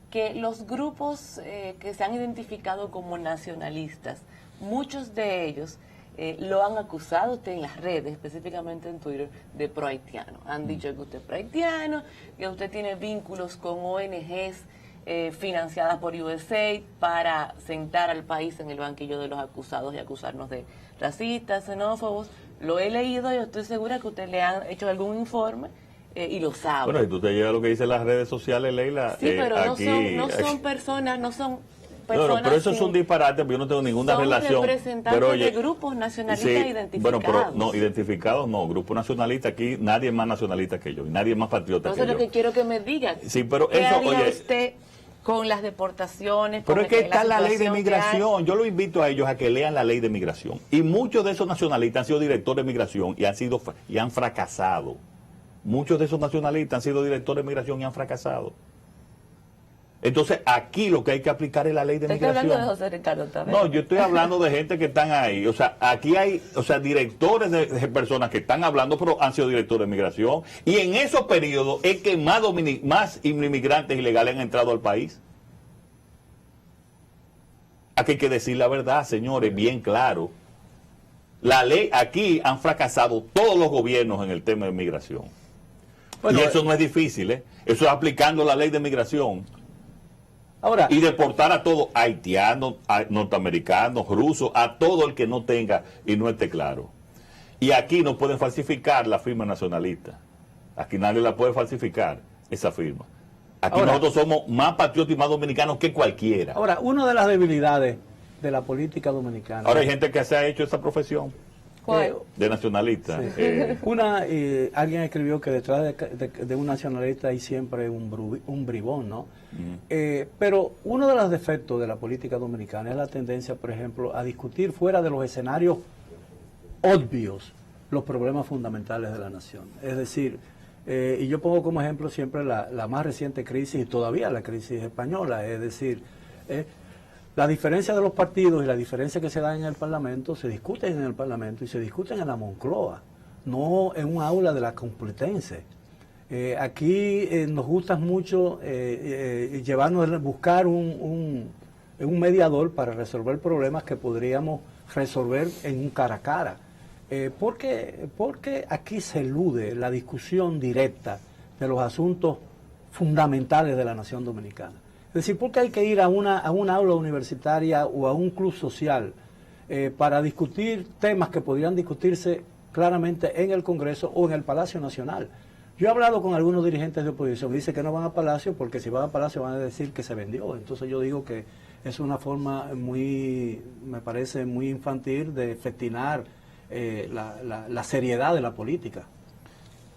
que los grupos que se han identificado como nacionalistas, muchos de ellos lo han acusado usted en las redes, específicamente en Twitter, de pro-haitiano. Han dicho que usted es pro-haitiano, que usted tiene vínculos con ONGs financiadas por USAID para sentar al país en el banquillo de los acusados y acusarnos de racistas, xenófobos. Lo he leído y estoy segura que usted le han hecho algún informe y lo sabe. Bueno, y tú te llevas lo que dicen las redes sociales, Leila. Sí, pero no son personas, no son personas. Pero eso es un disparate, porque yo no tengo ninguna relación. Son representantes de grupos nacionalistas identificados. Bueno, pero no, identificados no. Grupo nacionalista aquí, nadie es más nacionalista que yo, y nadie es más patriota que yo. Entonces lo que quiero que me digan. Sí, pero ¿qué eso, haría usted con las deportaciones? Pero es que está la ley de migración. Yo lo invito a ellos a que lean la ley de migración. Y muchos de esos nacionalistas han sido directores de migración y han fracasado. Muchos de esos nacionalistas han sido directores de migración y han fracasado. Entonces, aquí lo que hay que aplicar es la ley de migración. ¿Estás hablando de José Ricardo también? No, yo estoy hablando de gente que están ahí. O sea, aquí hay directores de personas que están hablando, pero han sido directores de migración. Y en esos periodos es que más inmigrantes ilegales han entrado al país. Aquí hay que decir la verdad, señores, bien claro. La ley, aquí han fracasado todos los gobiernos en el tema de migración. Bueno, y eso no es difícil, ¿eh? Eso es aplicando la ley de migración. Ahora, y deportar a todos, haitianos, norteamericanos, rusos, a todo el que no tenga y no esté claro. Y aquí no pueden falsificar la firma nacionalista. Aquí nadie la puede falsificar. esa firma. Aquí Ahora, nosotros somos más patriotas y más dominicanos que cualquiera. Ahora, una de las debilidades de la política dominicana. Ahora hay gente que se ha hecho esa profesión ¿Cuál? de nacionalista. Sí. Alguien escribió que detrás de un nacionalista hay siempre un bribón, ¿no? Pero uno de los defectos de la política dominicana es la tendencia, por ejemplo, a discutir fuera de los escenarios obvios los problemas fundamentales de la nación. Es decir, y yo pongo como ejemplo siempre la más reciente crisis, y todavía la crisis española, es decir, la diferencia de los partidos y la diferencia que se da en el Parlamento se discuten en el Parlamento y se discuten en la Moncloa, no en un aula de la Complutense. Aquí nos gusta mucho buscar un mediador para resolver problemas que podríamos resolver en un cara a cara. Porque aquí se elude la discusión directa de los asuntos fundamentales de la nación dominicana. Es decir, porque hay que ir a una aula universitaria o a un club social para discutir temas que podrían discutirse claramente en el Congreso o en el Palacio Nacional. Yo he hablado con algunos dirigentes de oposición, dicen que no van a Palacio porque si van a Palacio van a decir que se vendió. Entonces yo digo que es una forma me parece muy infantil de festinar la seriedad de la política.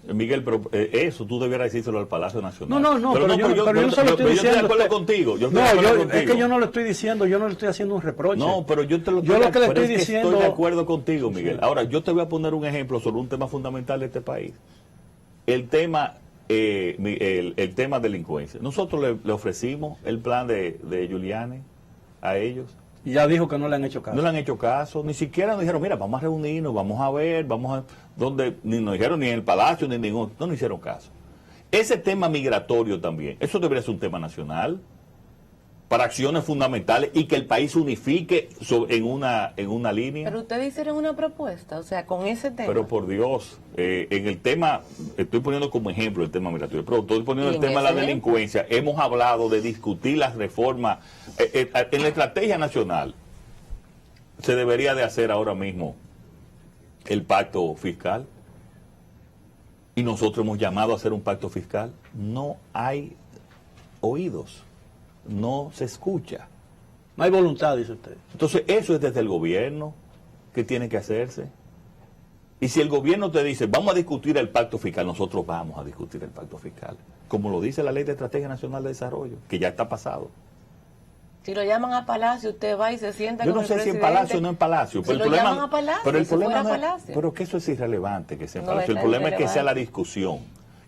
Miguel, pero eso tú debieras decírselo al Palacio Nacional. No, pero yo no se lo estoy diciendo. Yo estoy de acuerdo contigo. Es que yo no lo estoy diciendo, yo no le estoy haciendo un reproche. No, pero yo lo que le estoy diciendo. Estoy de acuerdo contigo, Miguel. Sí. Ahora, yo te voy a poner un ejemplo sobre un tema fundamental de este país. El tema delincuencia. Nosotros le ofrecimos el plan de Giuliani a ellos. Y ya dijo que no le han hecho caso. No le han hecho caso, ni siquiera nos dijeron, mira, vamos a reunirnos, vamos a ver, ni nos dijeron ni en el Palacio, ni no nos hicieron caso. Ese tema migratorio también, eso debería ser un tema nacional, para acciones fundamentales y que el país unifique en una línea. Pero ustedes hicieron una propuesta, o sea, con ese tema. Pero por Dios, en el tema, estoy poniendo como ejemplo el tema migratorio, pero estoy poniendo el tema de la delincuencia. Hemos hablado de discutir las reformas. En la estrategia nacional se debería de hacer ahora mismo el pacto fiscal. Y nosotros hemos llamado a hacer un pacto fiscal. No hay oídos. No se escucha. No hay voluntad, dice usted. Entonces, eso es desde el gobierno que tiene que hacerse. Y si el gobierno te dice, vamos a discutir el pacto fiscal, nosotros vamos a discutir el pacto fiscal. Como lo dice la Ley de Estrategia Nacional de Desarrollo, que ya está pasado. Si lo llaman a Palacio, usted va y se sienta con el presidente. Yo no sé si en Palacio o no en Palacio. Si lo llaman a Palacio, pero el problema no es, pero que eso es irrelevante, que sea en Palacio. El problema es que sea la discusión,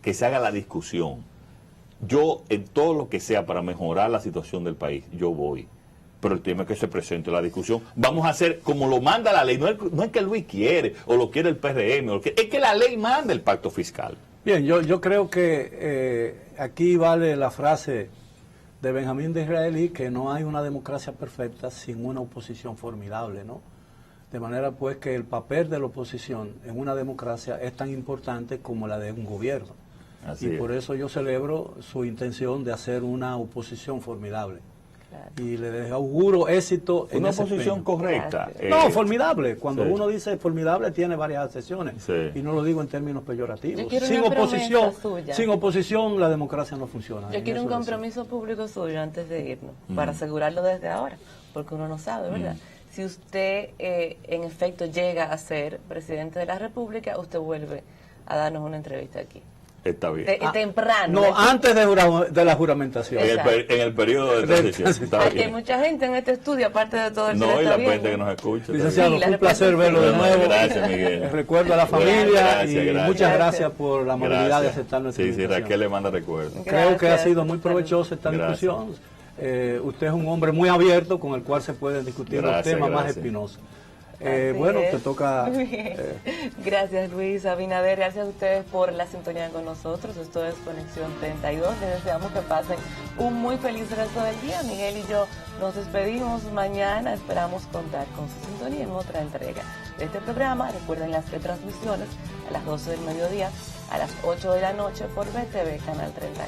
que se haga la discusión. Yo, en todo lo que sea para mejorar la situación del país, yo voy. Pero el tema es que se presente la discusión. Vamos a hacer como lo manda la ley. No es que Luis quiere, o lo quiere el PRM, es que la ley manda el pacto fiscal. Bien, yo creo que aquí vale la frase de Benjamín Disraeli, que no hay una democracia perfecta sin una oposición formidable, ¿no? De manera pues que el papel de la oposición en una democracia es tan importante como la de un gobierno. Así y por eso yo celebro su intención de hacer una oposición formidable. Claro. Y le auguro éxito en una oposición correcta. No, formidable. Cuando uno dice formidable tiene varias acepciones. Sí. Y no lo digo en términos peyorativos. Sin oposición la democracia no funciona. Yo quiero un compromiso público suyo antes de irnos, para asegurarlo desde ahora, porque uno no sabe, ¿verdad? Si usted en efecto llega a ser presidente de la República, usted vuelve a darnos una entrevista aquí. Está bien. Temprano. No, antes de la juramentación. En el periodo de transición. Aquí hay mucha gente en este estudio, aparte de todo el No, y la gente que nos escucha. Licenciado, fue un placer verlo de nuevo. Gracias, Miguel. Recuerdo a la familia y muchas gracias por la amabilidad de aceptar nuestra invitación. Sí, Raquel le manda recuerdos. Creo que ha sido muy provechosa esta discusión. Usted es un hombre muy abierto con el cual se pueden discutir los temas más espinosos. Bueno, te toca... Gracias, Luis Abinader. Gracias a ustedes por la sintonía con nosotros. Esto es Conexión 32. Les deseamos que pasen un muy feliz resto del día. Miguel y yo nos despedimos mañana. Esperamos contar con su sintonía en otra entrega de este programa. Recuerden las retransmisiones a las 12 del mediodía, a las 8 de la noche por BTV Canal 32.